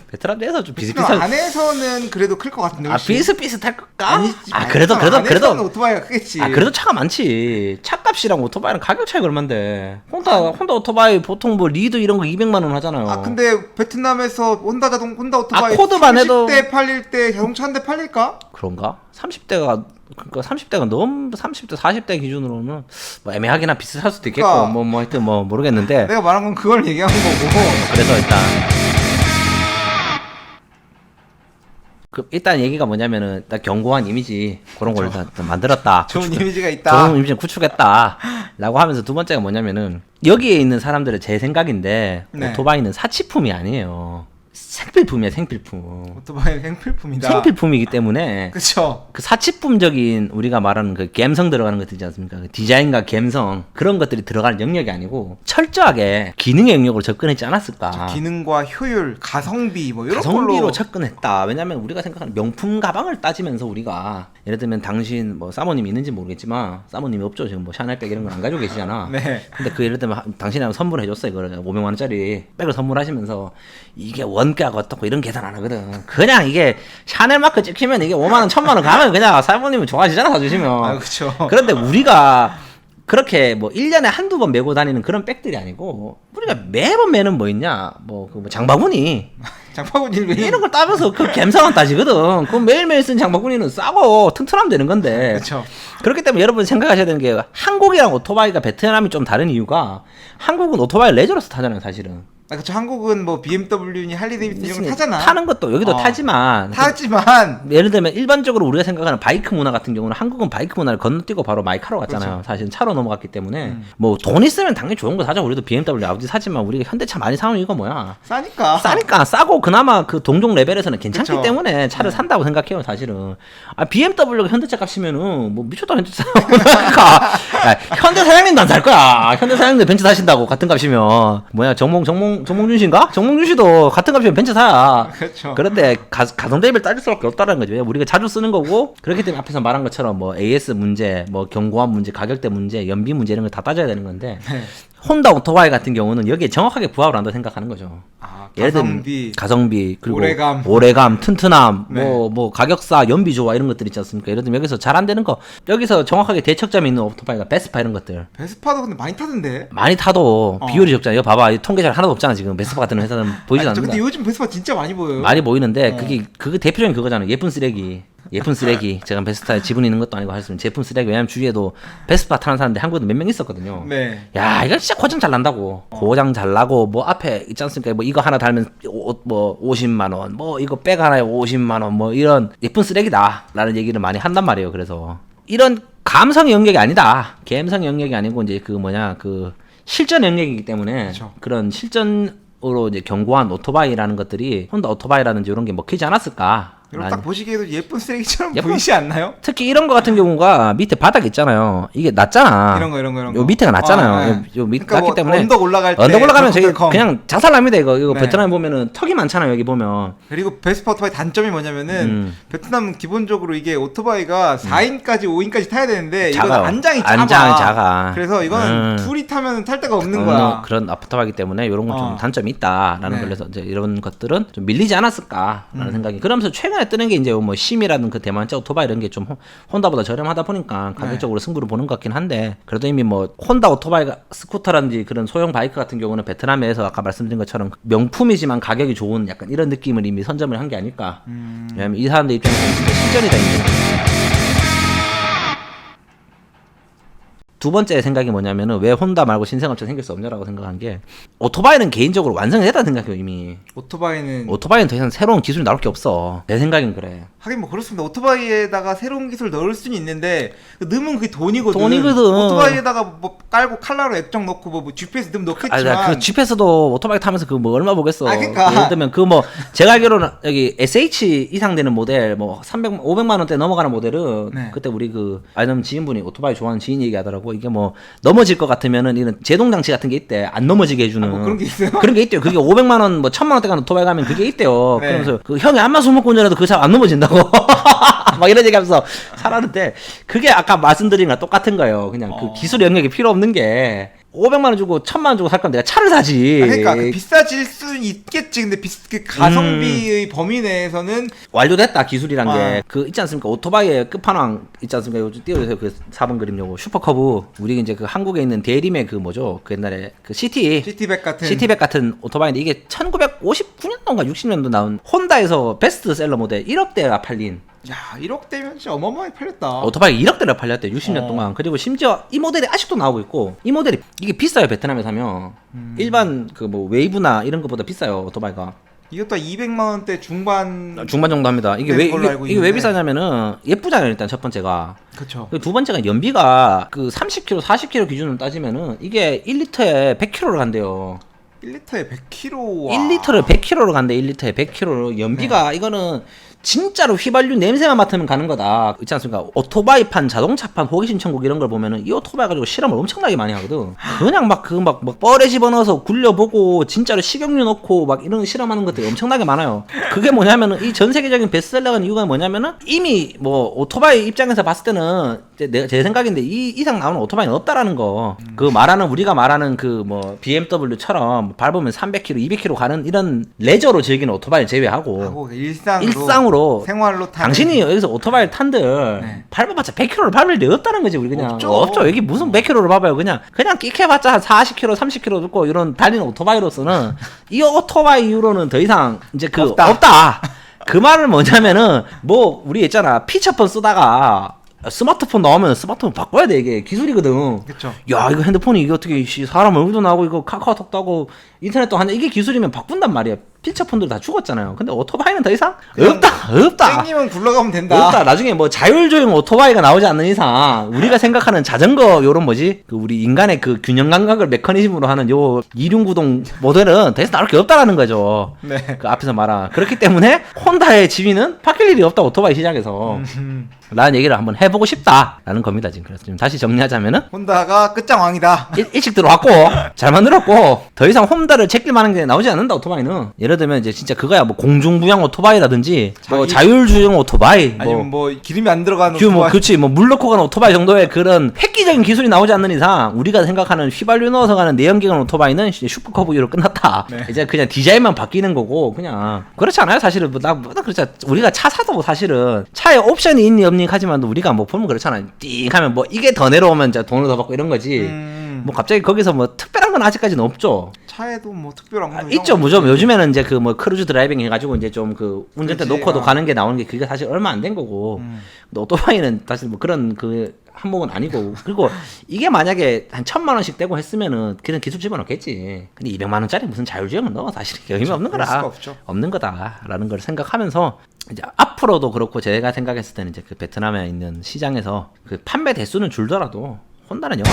베트남 내에서 좀 베트남 비슷비슷한. 안에서는 그래도 클 것 같은데. 아 훨씬. 비슷비슷할 걸까? 아니지. 아 그래도 안에서는 오토바이가 크겠지. 아 그래도 차가 많지. 차값이랑 오토바이랑 가격 차이가 얼만데. 혼다 오토바이 보통 뭐 리드 이런 거 200만 원 하잖아요. 아 근데 베트남에서 혼다 오토바이 코드만 해도 30대 팔릴 때 자동차 한 대 팔릴까? 그런가? 30대가 그러니까 30대가 너무 30대 40대 기준으로는 뭐 애매하게나 비슷할 수도 있겠고 그러니까. 뭐 하여튼 뭐 모르겠는데 내가 말한 건 그걸 얘기한 거고. 그래서 일단 얘기가 뭐냐면은 일단 견고한 이미지 그런 걸 다 만들었다. 좋은 이미지가 있다. 좋은 이미지를 구축했다라고 하면서 두 번째가 뭐냐면은 여기에 있는 사람들의 제 생각인데 네. 오토바이는 사치품이 아니에요. 생필품이야 생필품. 오토바이 생필품이다. 생필품이기 때문에 그쵸. 그 사치품적인 우리가 말하는 그 감성 들어가는 것들 있지 않습니까? 그 디자인과 감성 그런 것들이 들어갈 영역이 아니고 철저하게 기능의 영역으로 접근했지 않았을까? 기능과 효율, 가성비 뭐 이런 가성비로 걸로. 접근했다. 왜냐면 우리가 생각하는 명품 가방을 따지면서 우리가 예를 들면 당신 뭐 사모님이 있는지 모르겠지만 사모님이 없죠. 지금 뭐 샤넬백 이런 건 안 가지고 계시잖아. 네. 근데 그 예를 들면 당신이 선물해줬어 이거를 500만 원짜리 백을 선물하시면서 이게 원가가 어떻고 이런 계산 안 하거든. 그냥 이게 샤넬 마크 찍히면 이게 5만 원, 1000만 원 가면 그냥 사모님은 좋아하시잖아 사주시면. 아 그쵸. 그런데 우리가 그렇게 뭐 1년에 한두 번 메고 다니는 그런 백들이 아니고 우리가 매번 매는 뭐 있냐 뭐 그 뭐 장바구니 장바구니 이런 걸 따면서 그 감성은 따지거든. 그럼 매일매일 쓴 장바구니는 싸고 튼튼하면 되는 건데. 그렇죠. 그렇기 때문에 여러분 생각하셔야 되는 게 한국이랑 오토바이가 베트남이 좀 다른 이유가 한국은 오토바이 레저로서 타잖아요 사실은. 아 그쵸. 한국은 뭐 BMW니 할리데이비슨 이런 거 타잖아. 타는 것도 여기도 타지만 예를 들면 일반적으로 우리가 생각하는 바이크 문화 같은 경우는 한국은 바이크 문화를 건너뛰고 바로 마이카로 갔잖아요. 그렇죠. 사실은 차로 넘어갔기 때문에 뭐 돈 있으면 당연히 좋은 거 사죠. 우리도 BMW 아우디 사지만 우리가 현대차 많이 사는 이유가 뭐야? 싸니까 싸고 그나마 그 동종 레벨에서는 괜찮기 그쵸. 때문에 차를 산다고 생각해요 사실은. 아 BMW가 현대차 값이면은 뭐 미쳤다 현대차. 그러니까 야, 현대 사장님도 안 살 거야. 현대 사장님도 벤츠 사신다고 같은 값이면 뭐야 정몽준 씨인가? 정몽준 씨도 같은 값이면 벤츠 사야. 그렇죠. 그런데 가성 대비를 따질 수밖에 없다는 거죠. 우리가 자주 쓰는 거고 그렇기 때문에 앞에서 말한 것처럼 뭐 AS 문제, 뭐 견고한 문제, 가격대 문제, 연비 문제 이런 걸 다 따져야 되는 건데 네. 혼다 오토바이 같은 경우는 여기에 정확하게 부합을 한다고 생각하는 거죠. 아, 예를 들면 가성비 그리고 오래감 튼튼함 네. 뭐 가격사 연비 좋아 이런 것들 있지 않습니까? 예를 들면 여기서 잘 안 되는 거 여기서 정확하게 대척점이 있는 오토바이가 베스파 이런 것들 베스파도 근데 많이 타던데. 많이 타도 비율이 적잖아요. 이거 봐봐 통계잘 하나도 없잖아 지금 베스파 같은 회사는 보이지 않는다. 근데 요즘 베스파 진짜 많이 보여요. 많이 보이는데 그게 대표적인 그거잖아요. 예쁜 쓰레기. 제가 베스파에 지분 있는 것도 아니고 하셨으면 제품 쓰레기. 왜냐면 주위에도 베스파 타는 사람들 한국에도 몇 명 있었거든요. 네. 야 이거 진짜 고장 잘 난다고. 고장 잘 나고 뭐 앞에 있지 않습니까? 뭐 이거 하나 달면 뭐 50만 원, 뭐 이거 백 하나에 50만 원, 뭐 이런 예쁜 쓰레기다라는 얘기를 많이 한단 말이에요. 그래서 이런 감성 영역이 아니다. 감성 영역이 아니고 이제 그 실전 영역이기 때문에 그쵸. 그런 실전으로 이제 견고한 오토바이라는 것들이 혼다 오토바이라든지 이런 게 먹히지 않았을까. 여러분 딱 보시기에도 예쁜 쓰레기처럼 보이지 않나요? 특히 이런 거 같은 경우가 밑에 바닥 있잖아요. 이게 낮잖아. 이런 거. 요 밑에가 낮잖아요. 네. 요 밑에 그러니까 낮기 뭐 때문에 언덕 올라갈 때 올라가면 저기 덜컹. 그냥 자살납니다. 이거 네. 베트남에 보면은 턱이 많잖아요. 여기 보면. 그리고 베스파 오토바이 단점이 뭐냐면은 베트남은 기본적으로 이게 오토바이가 4인까지 5인까지 타야 되는데 이건 작아요. 안장이 작아. 그래서 이거는 둘이 타면 탈 데가 없는 거야. 그런 오토바이기 때문에 이런 건 좀 단점이 있다라는 네. 걸 해서 이제 이런 것들은 좀 밀리지 않았을까라는 생각이. 그러면서 최근에 뜨는 게 이제 뭐 심이라든 그 대만자 오토바이 이런 게 좀 혼다보다 저렴하다 보니까 가격적으로 승부를 보는 것 같긴 한데 그래도 이미 뭐 혼다 오토바이가 스쿠터라든지 그런 소형 바이크 같은 경우는 베트남에서 아까 말씀드린 것처럼 명품이지만 가격이 좋은 약간 이런 느낌을 이미 선점을 한 게 아닐까. 왜냐면 이 사람들 입장에서는 진짜 실전이다 이제. 두 번째 생각이 뭐냐면은 왜 혼다 말고 신생업체 생길 수 없냐라고 생각한 게 오토바이는 개인적으로 완성이 됐다 생각해요 이미. 오토바이는 더 이상 새로운 기술이 나올 게 없어. 내 생각엔 그래. 하긴 뭐 그렇습니다. 오토바이에다가 새로운 기술 넣을 수는 있는데 넣으면 그게 돈이거든. 돈이거든. 오토바이에다가 뭐 깔고 칼라로 액정 넣고 뭐 GPS 넣으면 넣겠지만 그 G패스도 오토바이 타면서 그 뭐 얼마 보겠어. 그러니까. 예를 들면 그 뭐 제가 알기로는 여기 SH 이상 되는 모델 뭐 500만 원대 넘어가는 모델은 네. 그때 우리 그 아는 지인분이 오토바이 좋아하는 지인 얘기하더라고. 이게 뭐 넘어질 것 같으면은 이런 제동 장치 같은 게 있대. 안 넘어지게 해주는. 뭐 그런 게 있어요? 그런 게 있대요. 그게 500만 원 뭐 1000만 원대 가는 오토바이 가면 그게 있대요. 네. 그러면서 그 형이 안마 술 먹고 운전해도 그 차 안 넘어진다고. 막 이런 얘기하면서 살았는데 그게 아까 말씀드린 거랑 똑같은 거예요. 그냥 그 기술 영역이 필요 없는 게 500만 원 주고 1000만 원 주고 살 거면 내가 차를 사지. 그러니까 그 비싸질 수는 있겠지. 근데 그 가성비의 범위 내에서는 완료됐다 기술이란 게 그 있지 않습니까? 오토바이의 끝판왕 있지 않습니까? 요즘 띄워주세요. 그 4번 그림 요거 슈퍼커브. 우리 이제 그 한국에 있는 대림의 그 뭐죠? 그 옛날에 그 시티백 같은 오토바이인데 이게 1959년도인가 60년도 나온 혼다에서 베스트셀러 모델 1억대가 팔린. 야 1억대면 진짜 어마어마하게 팔렸다. 오토바이 1억대를 팔렸대 60년 동안. 그리고 심지어 이 모델이 아직도 나오고 있고 이 모델이 이게 비싸요. 베트남에 사면 일반 그 뭐 웨이브나 이런 것보다 비싸요 오토바이가. 이것도 200만 원대 중반 정도 합니다. 이게 왜 비싸냐면은 예쁘잖아요. 일단 첫 번째가. 그렇죠. 두 번째가 연비가 그 30km, 40km 기준으로 따지면은 이게 1리터에 100km를 간대요. 1리터에 100kg. 1리터를 100km로 간대. 1리터에 100km로. 연비가 이거는 진짜로 휘발유 냄새만 맡으면 가는 거다. 있지 않습니까? 오토바이판, 자동차판, 호기심 천국 이런 걸 보면은 이 오토바이 가지고 실험을 엄청나게 많이 하거든. 그냥 막 뻘에 집어넣어서 굴려보고 진짜로 식용유 넣고 막 이런 실험하는 것들이 엄청나게 많아요. 그게 뭐냐면은 이 전 세계적인 베스트셀러가 이유가 뭐냐면은 이미 뭐 오토바이 입장에서 봤을 때는 제 생각인데 이 이상 나오는 오토바이는 없다라는 거. 그 말하는 우리가 말하는 그 뭐 BMW처럼 밟으면 300km, 200km 가는 이런 레저로 즐기는 오토바이를 제외하고 일상으로 생활로 타는. 당신이 여기서 오토바이를 탄들 밟아봤자 100km를 밟을 리 없다는 거지. 우리 그냥 없죠. 여기 무슨 100km를 밟아요. 그냥 끼켜봤자 한 40km 30km 듣고 이런 달리는 오토바이로서는 이 오토바이 이후로는 더 이상 이제 그 없다. 그 말은 뭐냐면은 뭐 우리 있잖아 피처폰 쓰다가 스마트폰 나오면 스마트폰 바꿔야 돼. 이게 기술이거든. 그쵸. 야 이거 핸드폰이 이게 어떻게 사람 얼굴도 나오고 이거 카카오톡도 하고 인터넷도 하냐. 이게 기술이면 바꾼단 말이야. 피처폰들 다 죽었잖아요. 근데 오토바이는 더 이상 없다. 땡기면 굴러가면 된다. 없다. 나중에 뭐 자율주행 오토바이가 나오지 않는 이상 우리가 생각하는 자전거 요런 뭐지? 그 우리 인간의 그 균형 감각을 메커니즘으로 하는 요 이륜구동 모델은 더 이상 나올 게 없다라는 거죠. 네. 그 앞에서 말한. 그렇기 때문에 혼다의 지위는 바뀔 일이 없다. 오토바이 시장에서. 라는 얘기를 한번 해보고 싶다라는 겁니다. 지금 그래서 지금 다시 정리하자면은 혼다가 끝장왕이다. 일찍 들어왔고 잘 만들었고 더 이상 혼다를 제낄 만한 게 나오지 않는다. 오토바이는 예를 들면 이제 진짜 그거야 뭐 공중부양 오토바이라든지 뭐 자율주행 오토바이 아니면 뭐 기름이 안 들어가는 오토바이 그렇지 뭐 물 넣고 가는 오토바이 정도의 그런 획기적인 기술이 나오지 않는 이상 우리가 생각하는 휘발유 넣어서 가는 내연기관 오토바이는 슈퍼커브로 끝났다. 네. 이제 그냥 디자인만 바뀌는 거고 그냥 그렇지 않아요? 사실은 나 그렇지 우리가 차 사도 사실은 차에 옵션이 있니 없니 하지만 우리가 뭐 보면 그렇잖아요. 띵 하면 뭐 이게 더 내려오면 이제 돈을 더 받고 이런 거지. 뭐 갑자기 거기서 뭐 특별한 건 아직까지는 없죠. 차에도 뭐 특별한 건 있죠. 무좀 요즘에는 이제 그 뭐 크루즈 드라이빙 해가지고 이제 좀 그 운전대 놓고도 가는 게 나오는 게 그게 사실 얼마 안 된 거고. 근데 오토바이는 사실 뭐 그런 그 항목은 아니고. 그리고 이게 만약에 한 1000만 원씩 떼고 했으면은 그냥 기술 집어넣겠지. 근데 200만 원짜리 무슨 자율주행은 넣어 사실 의미 없는 거라. 없는 거다라는 걸 생각하면서 이제 앞으로도 그렇고 제가 생각했을 때는 이제 그 베트남에 있는 시장에서 그 판매 대수는 줄더라도 혼다는 영화.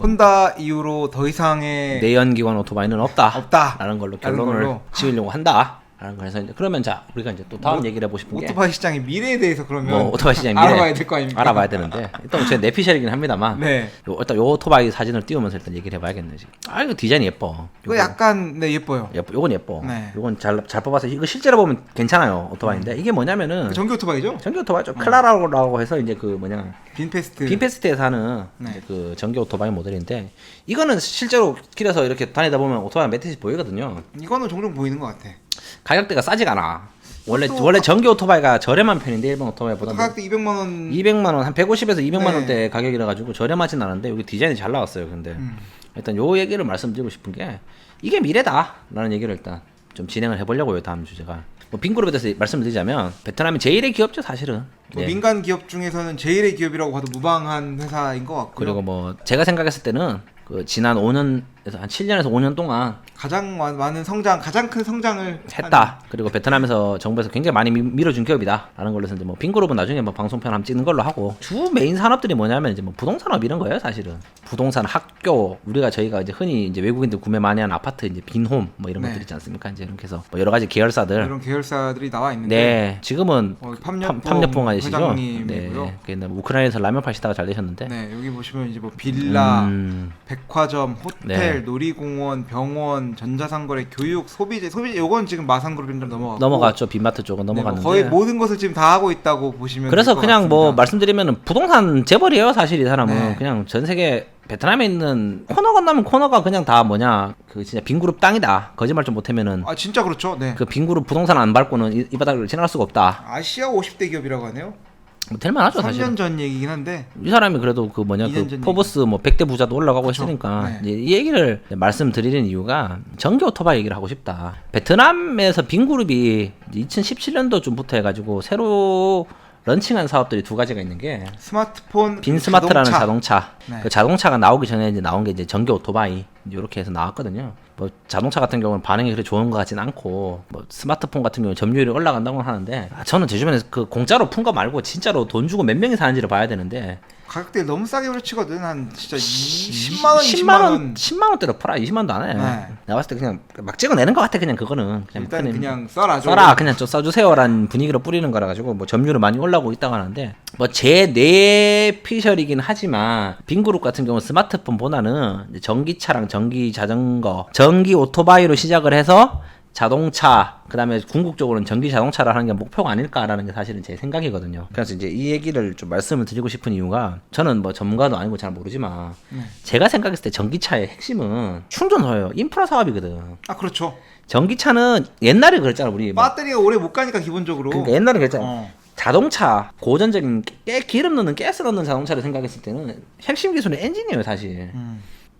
혼다 이후로 더 이상의 내연기관 오토바이는 없다라는 라는 걸로 결론을 지으려고 한다. 라는 거에서 이제 그러면 자 우리가 이제 또 다음 얘기를 해보고 싶은 게 오토바이 시장의 미래에 대해서 그러면 뭐 오토바이 시장의 미래 알아봐야 될 거 아닙니까? 알아봐야 되는데 일단 제 내피셜이긴 합니다만 네. 일단 요 오토바이 사진을 띄우면서 일단 얘기를 해봐야겠네 지금. 아 이거 디자인이 예뻐. 이거 약간 네 예뻐요. 요건 예뻐. 네. 요건 잘 뽑아서 이거 실제로 보면 괜찮아요 오토바이인데 이게 뭐냐면은 전기 오토바이죠? 전기 오토바이죠. 클라라라고 해서 이제 그 뭐냐 빈페스트에서 하는 네. 그 전기 오토바이 모델인데 이거는 실제로 길에서 이렇게 다니다 보면 오토바이 몇 대씩 보이거든요. 이거는 종종 보이는 것 같아. 가격대가 싸지가 않아. 원래 전기 오토바이가 저렴한 편인데 일반 오토바이보다 가격대 200만 원. 200만 원, 한 150에서 200만 네. 원대 가격이라 가지고 저렴하진 않은데 여기 디자인이 잘 나왔어요. 근데 일단 요 얘기를 말씀드리고 싶은 게 이게 미래다라는 얘기를 일단 좀 진행을 해보려고요. 다음 주제가. 뭐 빈그룹에 대해서 말씀을 드리자면 베트남이 제일의 기업죠 사실은. 뭐 네. 민간 기업 중에서는 제일의 기업이라고 봐도 무방한 회사인 것 같고요. 그리고 뭐 제가 생각했을 때는 그 지난 5년에서 한 7년에서 5년 동안 가장 많은 성장, 가장 큰 성장을 했다. 그리고 베트남에서 정부에서 굉장히 많이 밀어준 기업이다라는 걸로 이제 뭐 빈그룹은 나중에 뭐 방송편 한번 찍는 걸로 하고 주 메인 산업들이 뭐냐면 이제 뭐 부동산업 이런 거예요 사실은. 부동산, 학교, 저희가 이제 흔히 이제 외국인들 구매 많이 하는 아파트 이제 빈홈 뭐 이런 네. 것들 있지 않습니까? 이제 이렇게 해서 뭐 여러 가지 계열사들. 이런 계열사들이 나와 있는데 네, 지금은 팜여포 아시죠? 회장님이고요. 네, 우크라이나에서 라면 파시다가 잘 되셨는데. 네, 여기 보시면 이제 뭐 빌라, 백화점, 호텔, 네. 놀이공원, 병원, 전자상거래, 교육, 소비재 요건 지금 마산그룹이 좀 넘어갔죠. 빈마트 쪽은 네, 뭐 넘어갔는데. 거의 모든 것을 지금 다 하고 있다고 보시면 그래서 될것 그냥 뭐 같습니다. 말씀드리면 부동산 재벌이에요 사실 이 사람은. 네. 그냥 전 세계 베트남에 있는 코너 건너면 코너가 그냥 다 뭐냐 그 진짜 빈그룹 땅이다. 거짓말 좀 못하면은 아 진짜 그렇죠. 네. 그 빈그룹 부동산 안 밟고는 이 바닥을 지나갈 수가 없다. 아시아 50대 기업이라고 하네요. 뭐 될만하죠 3년 사실. 전 얘기긴 한데 이 사람이 그래도 그 뭐냐 2년 그 전 포브스 뭐 100대 부자도 올라가고 그쵸. 했으니까 네. 이제 이 얘기를 말씀드리는 이유가 전기 오토바이 얘기를 하고 싶다. 베트남에서 빈그룹이 2017년도쯤부터 해가지고 새로 런칭한 사업들이 두 가지가 있는 게 스마트폰, 빈스마트라는 자동차. 네. 그 자동차가 나오기 전에 이제 나온 게 이제 전기 오토바이 이렇게 해서 나왔거든요. 뭐 자동차 같은 경우는 반응이 그렇게 좋은 것 같진 않고 뭐 스마트폰 같은 경우는 점유율이 올라간다고 하는데 저는 제 주변에 그 공짜로 푼 거 말고 진짜로 돈 주고 몇 명이 사는지를 봐야 되는데 가격대 너무 싸게 그렇치거든. 한 진짜 10만 원, 10만 원 10만 원대로 팔아. 20만 원도 안 해. 네. 내가 봤을 때 그냥 막 찍어내는 것 같아. 그냥 그거는 일단 그냥 그냥 써라. 써라 그냥 좀 써주세요라는 분위기로 뿌리는 거라 가지고 뭐 점유율은 많이 올라오고 있다고 하는데 뭐 제 뇌피셜이긴 하지만 빈그룹 같은 경우는 스마트폰보다는 이제 전기차랑 전기 자전거, 전기 오토바이로 시작을 해서 자동차, 그 다음에 궁극적으로는 전기 자동차를 하는 게 목표가 아닐까라는 게 사실은 제 생각이거든요. 그래서 이제 이 얘기를 좀 말씀을 드리고 싶은 이유가 저는 뭐 전문가도 아니고 잘 모르지만 제가 생각했을 때 전기차의 핵심은 충전소예요. 인프라 사업이거든. 아 그렇죠. 전기차는 옛날에 그랬잖아 우리 뭐 배터리가 오래 못 가니까 기본적으로. 그러니까 옛날에 그랬잖아. 어. 자동차 고전적인 기름 넣는 가스 넣는 자동차를 생각했을 때는 핵심 기술은 엔진이에요 사실.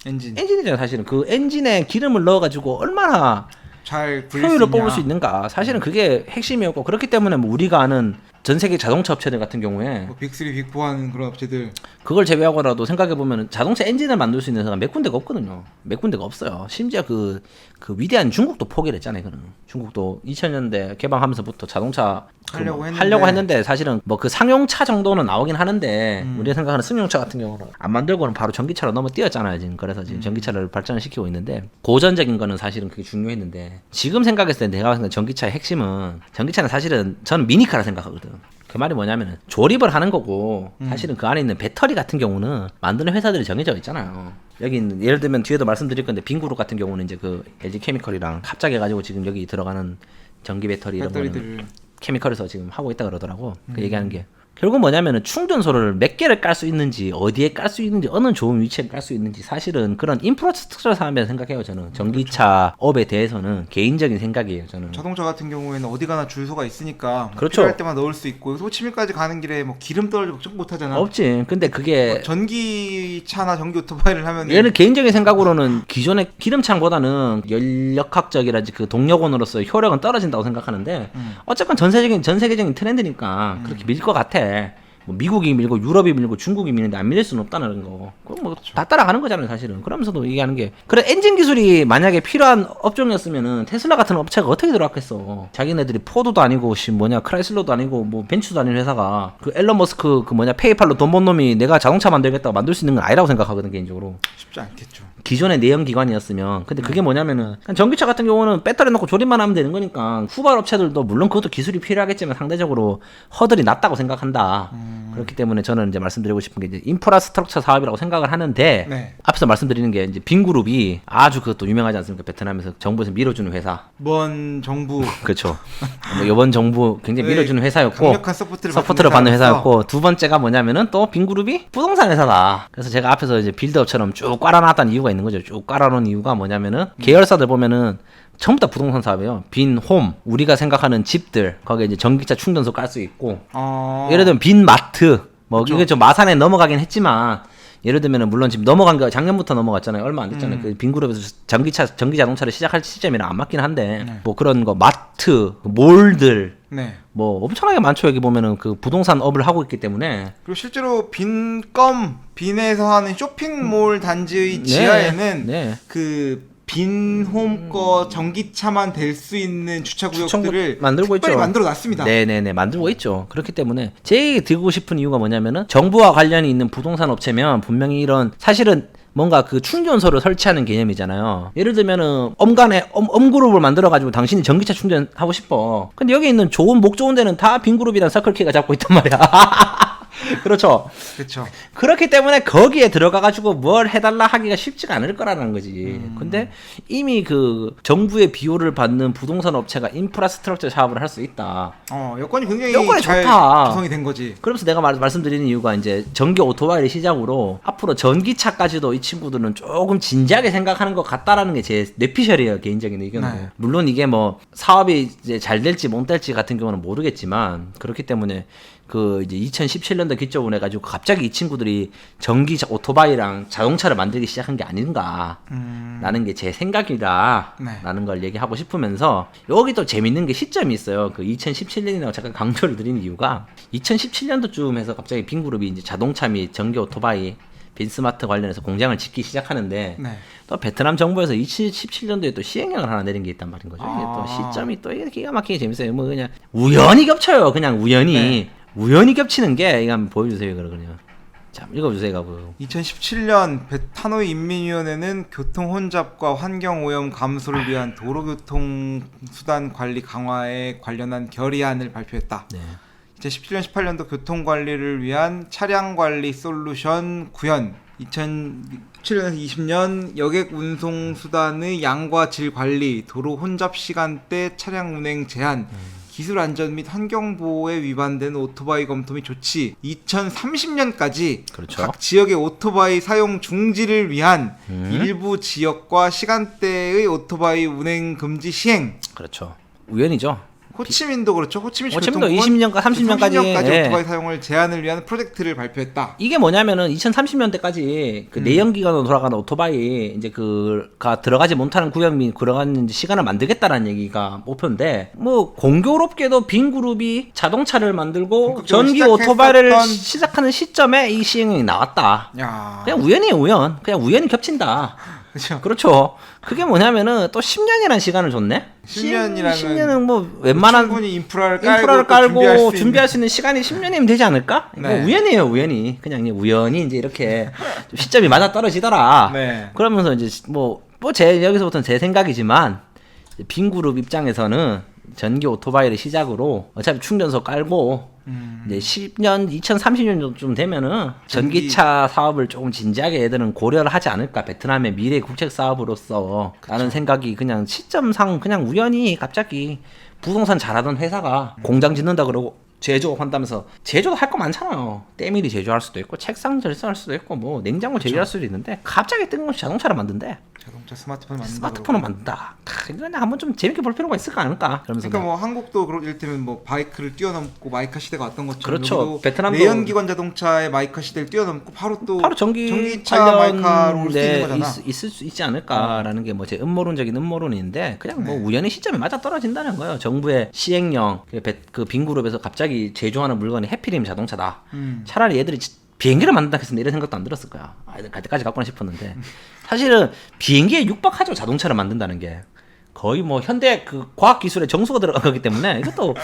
엔진 엔진이잖아요 사실은. 그 엔진에 기름을 넣어가지고 얼마나 잘 굴릴 효율을 수 뽑을 있냐. 수 있는가. 사실은 그게 핵심이었고 그렇기 때문에 뭐 우리가 아는 전 세계 자동차 업체들 같은 경우에 뭐 빅3, 빅4 하는 그런 업체들. 그걸 제외하고라도 생각해보면 자동차 엔진을 만들 수 있는 회사가 몇 군데가 없거든요. 몇 군데가 없어요. 심지어 그 위대한 중국도 포기를 했잖아요. 그는 중국도 2000년대 개방하면서부터 자동차 하려고 했는데 사실은 뭐 그 상용차 정도는 나오긴 하는데 우리가 생각하는 승용차 같은 경우는 안 만들고는 바로 전기차로 넘어뛰었잖아요. 지금 그래서 지금 전기차를 발전을 시키고 있는데 고전적인 거는 사실은 그게 중요했는데 지금 생각했을 때 내가 생각하는 전기차의 핵심은 전기차는 사실은 저는 미니카라 생각하거든. 그 말이 뭐냐면은 조립을 하는 거고 사실은 그 안에 있는 배터리 같은 경우는 만드는 회사들이 정해져 있잖아요. 여기 있는 예를 들면 뒤에도 말씀드릴 건데 빈그룹 같은 경우는 이제 그 LG 케미컬이랑 합작해가지고 지금 여기 들어가는 전기 배터리 이런 거는 케미컬에서 지금 하고 있다 그러더라고. 그 얘기하는 게 결국 뭐냐면은 충전소를 몇 개를 깔 수 있는지 어디에 깔 수 있는지 어느 좋은 위치에 깔 수 있는지 사실은 그런 인프라스트럭처 사업이라고 생각해요. 저는 전기차 업에 대해서는 개인적인 생각이에요. 저는 자동차 같은 경우에는 어디 가나 주유소가 있으니까 뭐 그렇죠. 필요할 때만 넣을 수 있고 호치민까지 가는 길에 뭐 기름 떨어지고 걱정 못 하잖아. 없지. 근데 그게 뭐 전기차나 전기 오토바이를 하면 얘는 개인적인 생각으로는 기존의 기름창보다는 연력학적이라든지 그 동력원으로서 효력은 떨어진다고 생각하는데 어쨌건 전 세계적인 트렌드니까 그렇게 밀 것 같아. 뭐 미국이 밀고 유럽이 밀고 중국이 미는데 안 밀릴 수는 없다는 거. 그럼 뭐 다 따라가는 거잖아요, 사실은. 그러면서도 얘기하는 게 그래 엔진 기술이 만약에 필요한 업종이었으면은 테슬라 같은 업체가 어떻게 들어왔겠어. 자기네들이 포드도 아니고 크라이슬러도 아니고 뭐 벤츠도 아닌 회사가 그 앨런 머스크 그 페이팔로 돈 번 놈이 내가 자동차 만들겠다고 만들 수 있는 건 아니라고 생각하거든 개인적으로. 쉽지 않겠죠. 기존의 내연 기관이었으면. 근데 그게 뭐냐면은 전기차 같은 경우는 배터리 넣고 조립만 하면 되는 거니까 후발 업체들도 물론 그것도 기술이 필요하겠지만 상대적으로 허들이 낮다고 생각한다. 그렇기 때문에 저는 이제 말씀드리고 싶은 게 이제 인프라스트럭처 사업이라고 생각을 하는데 네. 앞에서 말씀드리는 게 이제 빈그룹이 아주 그것도 유명하지 않습니까? 베트남에서 정부에서 밀어주는 회사. 이번 정부 그렇죠. 뭐 이번 정부 굉장히 네, 밀어주는 회사였고 강력한 서포트를 받는 회사로서. 회사였고 두 번째가 뭐냐면은 또 빈그룹이 부동산 회사다. 그래서 제가 앞에서 이제 빌드업처럼 쭉 깔아놨다는 이유가 있는 거죠. 쭉 깔아놓은 이유가 뭐냐면은 계열사들 보면은 전부 다 부동산 사업이에요. 빈 홈, 우리가 생각하는 집들, 거기에 이제 전기차 충전소 깔 수 있고, 예를 들면 빈 마트, 뭐 그쵸. 이게 좀 마산에 넘어가긴 했지만 예를 들면은 물론 지금 넘어간 거 작년부터 넘어갔잖아요. 얼마 안 됐잖아요. 그 빈그룹에서 전기 자동차를 시작할 시점이랑 안 맞긴 한데 뭐 그런 거 마트, 몰들 네. 뭐 엄청나게 많죠. 여기 보면은 그 부동산 업을 하고 있기 때문에 그리고 실제로 빈에서 하는 쇼핑몰 단지의 지하에는 네. 그 빈홈 거 전기차만 될 수 있는 주차 구역들을 만들고 특별히 있죠. 만들어 놨습니다. 네네네 만들고 있죠. 그렇기 때문에 제일 들고 싶은 이유가 뭐냐면은 정부와 관련이 있는 부동산 업체면 분명히 이런 사실은 뭔가 그 충전소를 설치하는 개념이잖아요. 예를 들면은 엄그룹을 만들어가지고 당신이 전기차 충전하고 싶어. 근데 여기 있는 목 좋은 데는 다 빈그룹이랑 서클키가 잡고 있단 말이야. 그렇죠. 그렇죠. 그렇기 때문에 거기에 들어가가지고 뭘 해달라 하기가 쉽지가 않을 거라는 거지. 근데 이미 그 정부의 비호를 받는 부동산 업체가 인프라스트럭처 사업을 할 수 있다. 여건이 굉장히 여건이 잘 좋다. 구성이 된 거지. 그러면서 내가 말씀드리는 이유가 이제 전기 오토바이를 시작으로 앞으로 전기차까지도 이 친구들은 조금 진지하게 생각하는 것 같다라는 게 제 뇌피셜이에요. 개인적인 의견은. 네. 물론 이게 뭐 사업이 이제 잘 될지 못 될지 같은 경우는 모르겠지만 그렇기 때문에 그 이제 2017년도 기점으로 해가지고 갑자기 이 친구들이 전기 오토바이랑 자동차를 만들기 시작한 게 아닌가 라는 게 제 생각이다 네. 라는 걸 얘기하고 싶으면서 여기 또 재밌는 게 시점이 있어요. 그 2017년이라고 잠깐 강조를 드리는 이유가 2017년도쯤 해서 갑자기 빈그룹이 이제 자동차 및 전기 오토바이 빈스마트 관련해서 공장을 짓기 시작하는데 네. 또 베트남 정부에서 2017년도에 또 시행령을 하나 내린 게 있단 말인 거죠. 이게 또 시점이 또 이게 기가 막히게 재밌어요. 뭐 그냥 우연히 겹쳐요. 그냥 우연히. 네. 우연히 겹치는 게 이거 한번 보여주세요. 그러면 자 읽어주세요. 이거 2017년 하노이 인민위원회는 교통 혼잡과 환경 오염 감소를 위한 도로교통 수단 관리 강화에 관련한 결의안을 발표했다. 네. 2017년 18년도 교통 관리를 위한 차량 관리 솔루션 구현 2017년에서 20년 여객 운송 수단의 양과 질 관리, 도로 혼잡 시간대 차량 운행 제한, 기술 안전 및 환경 보호에 위반된 오토바이 검토 및 조치 2030년까지 그렇죠. 각 지역의 오토바이 사용 중지를 위한 일부 지역과 시간대의 오토바이 운행 금지 시행. 그렇죠. 우연이죠. 호치민도 그렇죠. 호치민도 호치민도 20년까 30년까지 예. 오토바이 사용을 제한을 위한 프로젝트를 발표했다. 이게 뭐냐면은 2030년대까지 그 내연기관으로 돌아가는 오토바이 이제 그가 들어가지 못하는 구역 및 들어가는 시간을 만들겠다라는 얘기가 목표인데 뭐 공교롭게도 빈그룹이 자동차를 만들고 전기 오토바이를 시작하는 시점에 이 시행령이 나왔다. 야. 그냥 우연이에요, 우연. 그냥 우연히 겹친다. 그렇죠. 그렇죠. 그게 뭐냐면은 또 10년이라는 시간을 줬네. 10년은 뭐 웬만한 충분히 인프라를 깔고 준비할 수 있는 시간이 10년이면 되지 않을까? 네. 뭐 우연이에요, 우연히. 그냥 우연히 이제 이렇게 좀 시점이 맞아 떨어지더라. 네. 그러면서 이제 제 여기서부터는 제 생각이지만 빈그룹 입장에서는 전기 오토바이를 시작으로 어차피 충전소 깔고 이제 2030년 정도쯤 되면은 전기차 사업을 조금 진지하게 애들은 고려를 하지 않을까. 베트남의 미래 국책 사업으로서 라는 생각이 그냥 시점상 그냥 우연히 갑자기 부동산 잘하던 회사가 공장 짓는다 그러고 제조한다면서 제조도 할 거 많잖아요. 때밀이 제조할 수도 있고 책상 절수할 수도 있고 뭐 냉장고 제조할 수도 있는데 갑자기 뜬금없이 자동차를 만든대. 자동차 스마트폰을 스마트폰을 만든다. 이거 한번 좀 재밌게 볼 필요가 있을까 않을까? 그러면서 그러니까 뭐 한국도 이를테면 뭐 바이크를 뛰어넘고 마이카 시대가 왔던 것처럼 그렇죠. 베트남도 내연기관 자동차의 마이카 시대를 뛰어넘고 바로 전기차 관련 마이카로 올 수 있는 거잖아. 있을 수 있지 않을까라는 게 뭐 제 음모론적인 음모론인데 그냥 뭐 우연히 시점이 맞아 떨어진다는 거예요. 정부의 시행령 그 빈그룹에서 갑자기 제조하는 물건이 해피림 자동차다. 차라리 얘들이 비행기를 만든다 했으면 이런 생각도 안 들었을 거야. 애들 갈 때까지 갖고나 싶었는데 사실은 비행기에 육박하죠. 자동차를 만든다는 게 거의 뭐 현대 그 과학 기술의 정수가 들어가기 때문에 이것도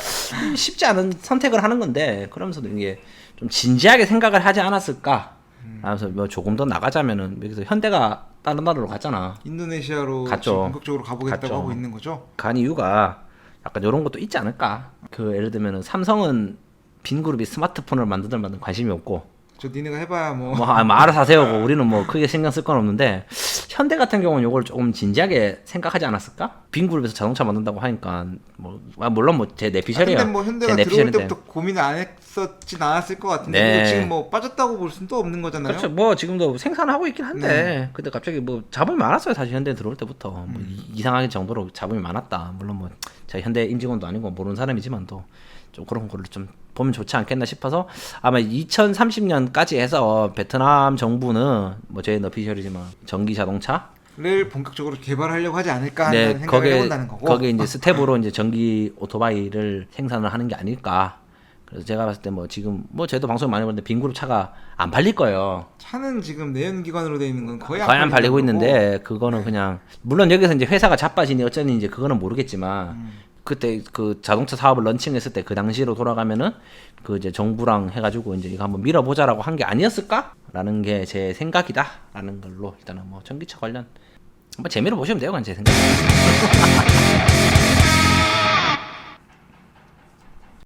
쉽지 않은 선택을 하는 건데 그러면서도 이게 좀 진지하게 생각을 하지 않았을까. 그래서 뭐 조금 더 나가자면은 여기서 현대가 다른 나라로 갔잖아. 인도네시아로 갔죠. 본격적으로 가보겠다고 갔죠. 하고 있는 거죠. 간 이유가 약간 이런 것도 있지 않을까. 그 예를 들면은 삼성은 빈그룹이 스마트폰을 만든 관심이 없고 저 니네가 해봐야 뭐 알아서 하세요. 뭐 우리는 뭐 크게 신경 쓸 건 없는데 현대 같은 경우는 이걸 조금 진지하게 생각하지 않았을까? 빈그룹에서 자동차 만든다고 하니까 물론 뭐 제 내피셜이에요. 근데 뭐 현대가 들어올 때부터 고민을 안 했었진 않았을 것 같은데 네. 지금 뭐 빠졌다고 볼 수는 또 없는 거잖아요. 그렇죠. 뭐 지금도 생산하고 있긴 한데 근데 갑자기 뭐 잡음이 많았어요. 사실 현대 들어올 때부터 뭐 이상하게 정도로 잡음이 많았다. 물론 뭐 제가 현대 임직원도 아니고 모르는 사람이지만도 좀 그런 거를 좀 보면 좋지 않겠나 싶어서 아마 2030년까지 해서 베트남 정부는 뭐 저희는 오피셜이지만 전기 자동차를 본격적으로 개발하려고 하지 않을까 하는 네, 생각을 거기에 해본다는 거고. 거기에 이제 스텝으로 이제 전기 오토바이를 생산을 하는 게 아닐까. 그래서 제가 봤을 때 뭐 지금 뭐 저희도 방송 많이 보는데 빈그룹 차가 안 팔릴 거예요. 차는 지금 내연기관으로 되어 있는 건 거의 안 팔리고 거고. 있는데 그거는 그냥 물론 여기서 이제 회사가 자빠지니 어쩌니 이제 그거는 모르겠지만 그때 그 자동차 사업을 런칭했을 때 그 당시로 돌아가면은 그 이제 정부랑 해가지고 이제 이거 한번 밀어보자라고 한 게 아니었을까라는 게 제 생각이다라는 걸로 일단은 뭐 전기차 관련 한번 재미로 보시면 돼요, 그건 제 생각.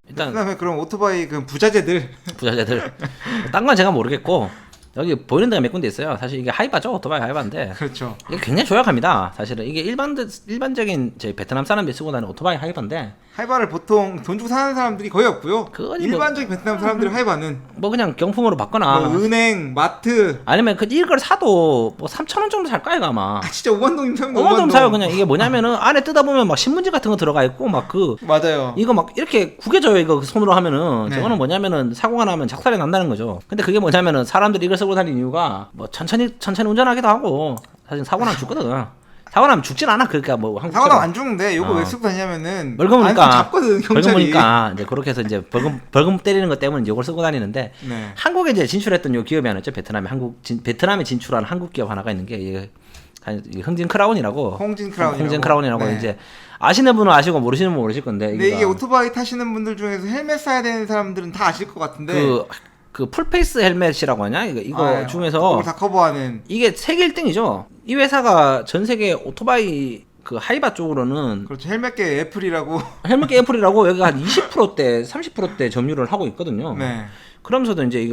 일단 그다음에 그럼 오토바이 그 부자재들 부자재들 딴 건 제가 모르겠고 여기 보이는 데가 몇 군데 있어요. 사실 이게 하이바죠, 오토바이 하이바인데 그렇죠. 이게 굉장히 조약합니다. 사실은 이게 일반적인 저희 베트남 사람들이 쓰고 다니는 오토바이 하이바인데 하이바를 보통 돈 주고 사는 사람들이 거의 없고요. 그거니 일반적인 베트남 사람들이 하이바는 뭐 그냥 경품으로 받거나 뭐 은행, 마트 아니면 그 이걸 사도 뭐 3,000원 정도 살 거야 아마. 진짜 5만 동이면 5만 원 사요. 그냥 이게 뭐냐면은 안에 뜯어보면 막 신문지 같은 거 들어가 있고 막 그 맞아요. 이거 막 이렇게 구겨져요. 이거 손으로 하면은 네. 저거는 뭐냐면은 사고가 나면 작살이 난다는 거죠. 근데 그게 뭐냐면은 사람들이 이걸 쓰고 다니는 이유가 뭐 천천히 운전하기도 하고 사실 사고 나면 죽거든. 사고 나면 죽진 않아. 그러니까 뭐 사고 한국처럼 나면 안 죽는데 요거 왜 쓰고 다니냐면은 벌금이니까 안에서 잡거든 경찰이. 벌금이니까 이제 그렇게 해서 이제 벌금 때리는 것 때문에 이걸 쓰고 다니는데 네. 한국에 이제 진출했던 요 기업이 하나 있죠. 베트남에 진출한 한국 기업 하나가 있는 게 이게 흥진 크라운이라고 홍진 크라운이라고. 크라운이라고 네. 이제 아시는 분은 아시고 모르시는 분은 모르실 건데 근데 이게 오토바이 타시는 분들 중에서 헬멧 써야 되는 사람들은 다 아실 것 같은데 그 풀페이스 헬멧이라고 하냐 이거 중에서 그걸 다 커버하는 이게 세계 1등이죠. 이 회사가 전 세계 오토바이 그 하이바 쪽으로는 그렇죠. 헬멧계 애플이라고. 헬멧계 애플이라고 여기가 한 20%대 30%대 점유를 하고 있거든요. 네. 그러면서도 이제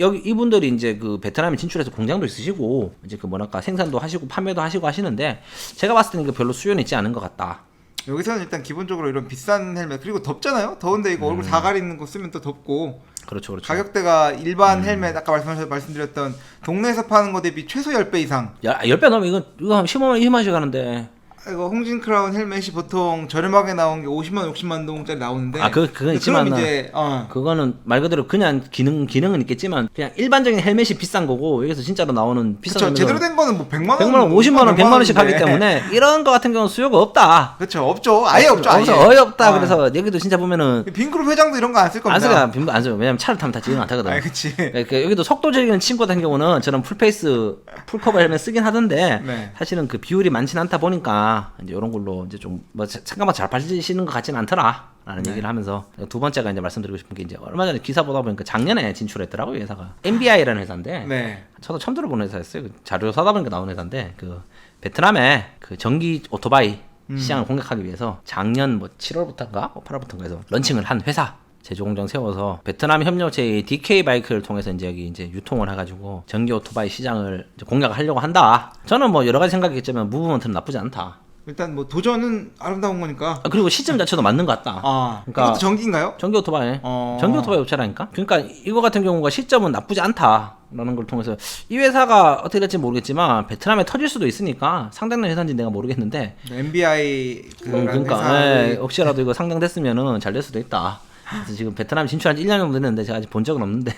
여기 이분들이 이제 그 베트남에 진출해서 공장도 있으시고 이제 그 뭐랄까 생산도 하시고 판매도 하시고 하시는데 제가 봤을 때는 그 별로 수요는 있지 않은 것 같다. 여기서는 일단 기본적으로 이런 비싼 헬멧 그리고 덥잖아요. 더운데 이거 얼굴 다 가리는 거 쓰면 또 덥고 그렇죠. 가격대가 일반 헬멧 아까 말씀드렸던 동네에서 파는 거 대비 최소 10배 이상. 10배 넘으면 이거 한 15만 원 20만원씩 하는데 이거 홍진 크라운 헬멧이 보통 저렴하게 나온 게 50만 60만 동짜리 나오는데 그건 있지만 그럼 이제 그거는 말 그대로 그냥 기능은 있겠지만 그냥 일반적인 헬멧이 비싼 거고 여기서 진짜로 나오는 비싼 그쵸, 헬멧은 제대로 된 거는 뭐 100만 원, 100만 원, 50만 원, 100만 원씩 하기 원인데. 때문에 이런 거 같은 경우는 수요가 없다. 그렇죠. 없죠. 아예 없죠. 아예. 어이없다. 그래서 여기도 진짜 보면은 빈그룹 회장도 이런 거 안 쓸 안 겁니다. 쓰가 안 써. 왜냐면 차를 타면 다 지금 안 타거든. 그치. 그러니까 여기도 속도 즐기는 친구 같은 경우는 저런 풀페이스 풀커버 헬멧 쓰긴 하던데 네. 사실은 그 비율이 많진 않다 보니까 이제 이런 걸로 이제 좀 뭐 생각보다 잘 팔리시는 것 같지는 않더라라는 얘기를 하면서 두 번째가 이제 말씀드리고 싶은 게 이제 얼마 전에 기사 보다 보니까 작년에 진출했더라고요. 회사가 MBI라는 회사인데 네. 저도 처음 들어보는 회사였어요. 자료 사다 보니까 나온 회사인데 그 베트남에 그 전기 오토바이 시장을 공략하기 위해서 작년 뭐 7월부터인가 8월부터인가 해서 런칭을 한 회사. 제조 공장 세워서 베트남 협력체의 DK 바이크를 통해서 이제 여기 이제 유통을 해가지고 전기 오토바이 시장을 이제 공략을 하려고 한다. 저는 뭐 여러 가지 생각이겠지만 무브먼트는 나쁘지 않다. 일단 뭐 도전은 아름다운 거니까. 그리고 시점 자체도 맞는 것 같다. 그러니까 이것도 전기인가요? 전기 오토바이. 전기 오토바이 업체라니까. 그러니까 이거 같은 경우가 시점은 나쁘지 않다라는 걸 통해서 이 회사가 어떻게 될지 모르겠지만 베트남에 터질 수도 있으니까 상당한 회사인지 내가 모르겠는데. MBI 그러니까 네, 혹시라도 이거 상장됐으면은 잘 될 수도 있다. 그래서 지금 베트남 진출한 지 1년 정도 됐는데 제가 아직 본 적은 없는데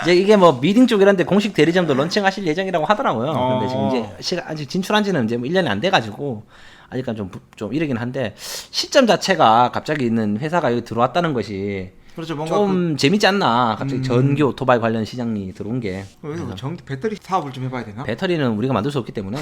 이제 이게 뭐 미팅 쪽 이런데 공식 대리점도 런칭하실 예정이라고 하더라고요. 근데 지금 이제 아직 진출한 지는 이제 뭐 1년이 안 돼가지고 아직까지 좀 이르긴 한데 시점 자체가 갑자기 있는 회사가 여기 들어왔다는 것이 그렇죠. 뭔가 좀 재밌지 않나. 갑자기 전기 오토바이 관련 시장이 들어온 게. 여기서 뭐 전기 배터리 사업을 좀 해봐야 되나? 배터리는 우리가 만들 수 없기 때문에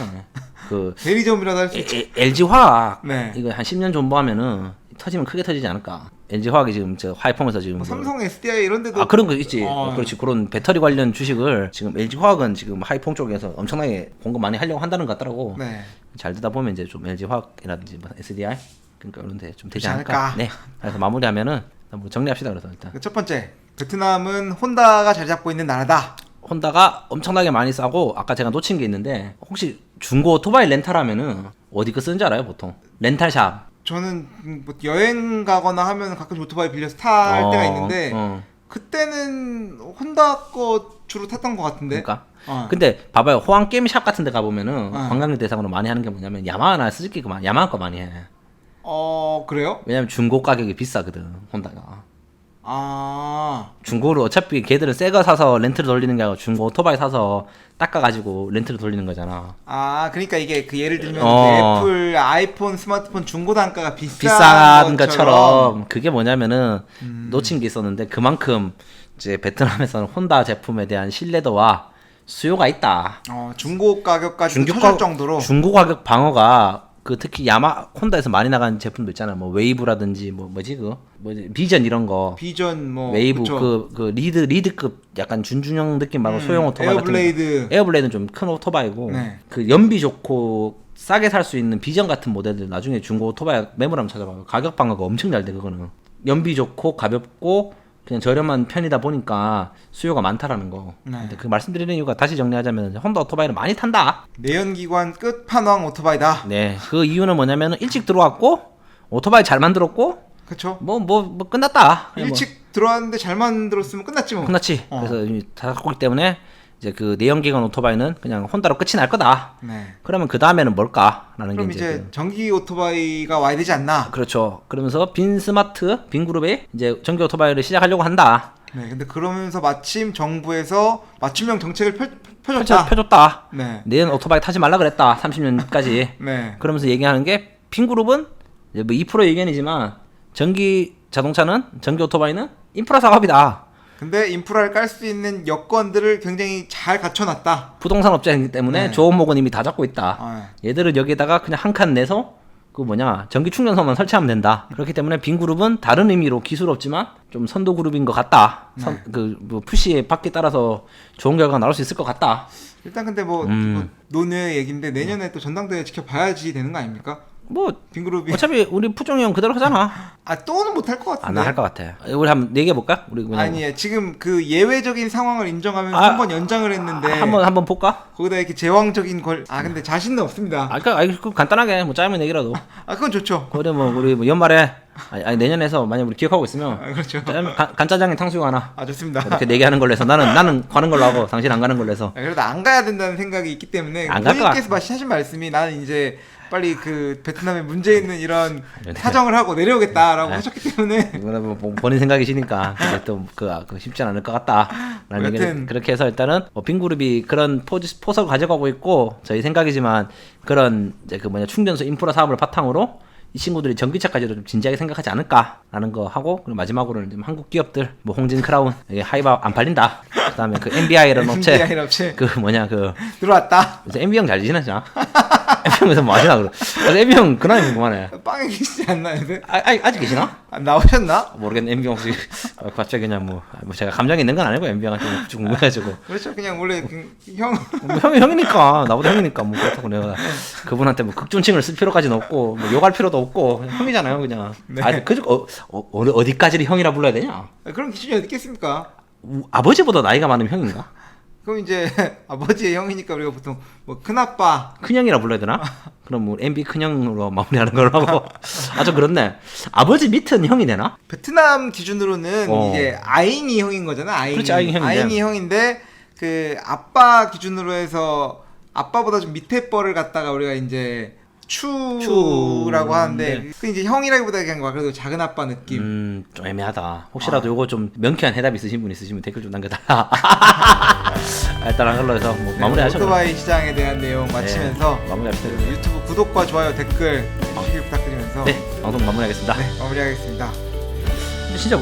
그 대리점이라도 할 수 있죠. LG 화학 네. 이거 한 10년 존버하면은 터지면 크게 터지지 않을까. LG 화학이 지금 저 하이펌에서 지금 뭐 삼성, SDI 이런 데도 그런 거 있지. 그렇지. 그런 배터리 관련 주식을 지금 LG 화학은 지금 하이펌 쪽에서 엄청나게 공급 많이 하려고 한다는 것 같더라고. 네. 잘 되다 보면 이제 좀 LG 화학이라든지 뭐 SDI 그러니까 이런데 좀 되지 되지 않을까. 않을까. 네. 그래서 마무리하면은 뭐 정리합시다. 그래서 일단 첫 번째, 베트남은 혼다가 자리 잡고 있는 나라다. 혼다가 엄청나게 많이 싸고 아까 제가 놓친 게 있는데 혹시 중고 오토바이 렌탈하면은 어디 거 쓰는지 알아요? 보통 렌탈샵. 저는 뭐 여행 가거나 하면 가끔 오토바이 빌려서 탈 때가 있는데 그때는 혼다 거 주로 탔던 것 같은데. 그러니까. 근데 봐봐요. 호황 게임샵 같은 데 가보면은 관광객 대상으로 많이 하는 게 뭐냐면 야마하나 스즈키 야마하 거 많이 해. 그래요? 왜냐면 중고 가격이 비싸거든 혼다가. 아, 중고를 어차피 걔들은 새 거 사서 렌트를 돌리는 게 아니고 중고 오토바이 사서 닦아가지고 렌트를 돌리는 거잖아. 그러니까 이게 그 예를 들면 어. 그 애플 아이폰 스마트폰 중고 단가가 비싼 것처럼 그게 뭐냐면은 놓친 게 있었는데 그만큼 이제 베트남에서는 혼다 제품에 대한 신뢰도와 수요가 있다. 중고 가격까지 중고 쳐줄 정도로. 중고 가격 방어가 그 특히 혼다에서 많이 나간 제품도 있잖아. 뭐 웨이브라든지 뭐지 비전 이런 거. 비전 뭐 웨이브 그쵸. 그 리드급 약간 준준형 느낌 말고 소형 오토바이 에어블레이드. 에어블레이드는 좀 큰 오토바이고 네. 그 연비 좋고 싸게 살 수 있는 비전 같은 모델들 나중에 중고 오토바이 매물 한번 찾아봐요. 가격 방어가 엄청 잘 돼 그거는. 연비 좋고 가볍고 그냥 저렴한 편이다 보니까 수요가 많다라는 거. 네. 근데 그 말씀드리는 이유가 다시 정리하자면 혼다 오토바이를 많이 탄다. 내연기관 끝판왕 오토바이다. 네. 그 이유는 뭐냐면 일찍 들어왔고 오토바이 잘 만들었고 그쵸? 뭐 끝났다. 그냥 일찍 들어왔는데 잘 만들었으면 끝났지 뭐. 끝났지. 그래서 이미 다 갖고 있기 때문에 이제 그 내연기관 오토바이는 그냥 혼다로 끝이 날 거다. 네. 그러면 그 다음에는 뭘까라는 그럼 게 이제 전기 오토바이가 와야 되지 않나? 그렇죠. 그러면서 빈그룹이 이제 전기 오토바이를 시작하려고 한다. 네. 근데 그러면서 마침 정부에서 맞춤형 정책을 펴줬다. 펴줬다. 네. 내연 오토바이 타지 말라 그랬다. 30년까지. 네. 그러면서 얘기하는 게 빈그룹은 이제 뭐 2% 의견이지만 전기 자동차는 전기 오토바이는 인프라 사업이다. 근데 인프라를 깔 수 있는 여건들을 굉장히 잘 갖춰놨다. 부동산 업체이기 때문에 네. 조업목은 이미 다 잡고 있다. 아, 얘들은 여기에다가 그냥 한 칸 내서 그 전기 충전소만 설치하면 된다. 그렇기 때문에 빈그룹은 다른 의미로 기술 없지만 좀 선도 그룹인 것 같다. 뭐 푸시의 바퀴 따라서 좋은 결과가 나올 수 있을 것 같다. 일단 근데 뭐 논의 얘기인데 내년에 또 전당대회 지켜봐야지 되는 거 아닙니까? 뭐 빈그룹이 어차피 우리 푸종이 형 그대로 하잖아. 또는 못할 것 같은데. 안 할 것 같아. 우리 한번 얘기해 볼까? 우리 그냥 아니 지금 그 예외적인 상황을 인정하면서 아, 한번 연장을 했는데 한번 볼까? 거기다 이렇게 제왕적인 근데 자신은 없습니다. 그 간단하게 뭐 짧은 얘기라도. 그건 좋죠. 그래 우리 뭐 연말에 아니 내년에서 만약 우리 기억하고 있으면 그렇죠. 간짜장에 탕수육 하나 좋습니다. 이렇게 내기하는 걸로 해서 나는 가는 걸로 하고 당신 안 가는 걸로 해서. 그래도 안 가야 된다는 생각이 있기 때문에 안갈 본인께서 하신 말씀이 나는 이제 빨리 그 베트남에 문제 있는 이런 사정을 하고 내려오겠다라고 하셨기 때문에 이거는 뭐 본인 생각이시니까 또 그 쉽지 않을 것 같다라는 얘기를 그렇게 해서 일단은 빈그룹이 그런 포석을 가져가고 있고 저희 생각이지만 그런 이제 충전소 인프라 사업을 바탕으로 이 친구들이 전기차까지도 좀 진지하게 생각하지 않을까라는 거 하고 그리고 마지막으로는 좀 한국 기업들 뭐 홍진 크라운 이게 하이바 안 팔린다. 그다음에 그 MBI라는 업체 들어왔다. 그래서 MB 형 잘 지내잖아. MB 형에서 뭐 하시나 그래. 그래서 MB 형 근황이 궁금하네. 빵에 계시지 않나 요새? 아직 계시나? 나오셨나? 모르겠네. MB 형 혹시 갑자기 그냥 뭐 제가 감정이 있는 건 아니고 MB 형한테 좀 궁금해가지고. 그렇죠. 그냥 원래 형 형이니까 나보다 형이니까 뭐 그렇다고 내가 그분한테 뭐 극존칭을 쓸 필요까지는 없고 뭐 욕할 필요도 없고 그냥 형이잖아요 그냥. 네. 어디까지를 형이라 불러야 되냐? 그런 기준이 어디 있겠습니까? 아버지보다 나이가 많으면 형인가? 그럼 이제 아버지의 형이니까 우리가 보통 뭐 큰아빠 큰형이라 불러야 되나? 그럼 뭐 MB 큰형으로 마무리하는 걸로 하고. 좀 그렇네. 아버지 밑은 형이 되나? 베트남 기준으로는 이제 아잉이 형인 거잖아. 아잉이. 그렇지, 아잉이 형인데. 아잉이 형인데 그 아빠 기준으로 해서 아빠보다 좀 밑에 뻘을 갖다가 우리가 이제 추라고 하는데 그 이제 형이라기보다 그냥 그래도 작은 아빠 느낌. 좀 애매하다. 혹시라도 요거 좀 명쾌한 해답 있으신 분 있으시면 댓글 좀 남겨달라. 일단 한 걸로 해서 뭐 마무리하셔도. 오토바이 시장에 대한 내용 마치면서 마무리합시다. 유튜브 구독과 좋아요 댓글 해주시길 부탁드리면서 네, 방송 마무리하겠습니다. 네, 마무리하겠습니다. 근데 진짜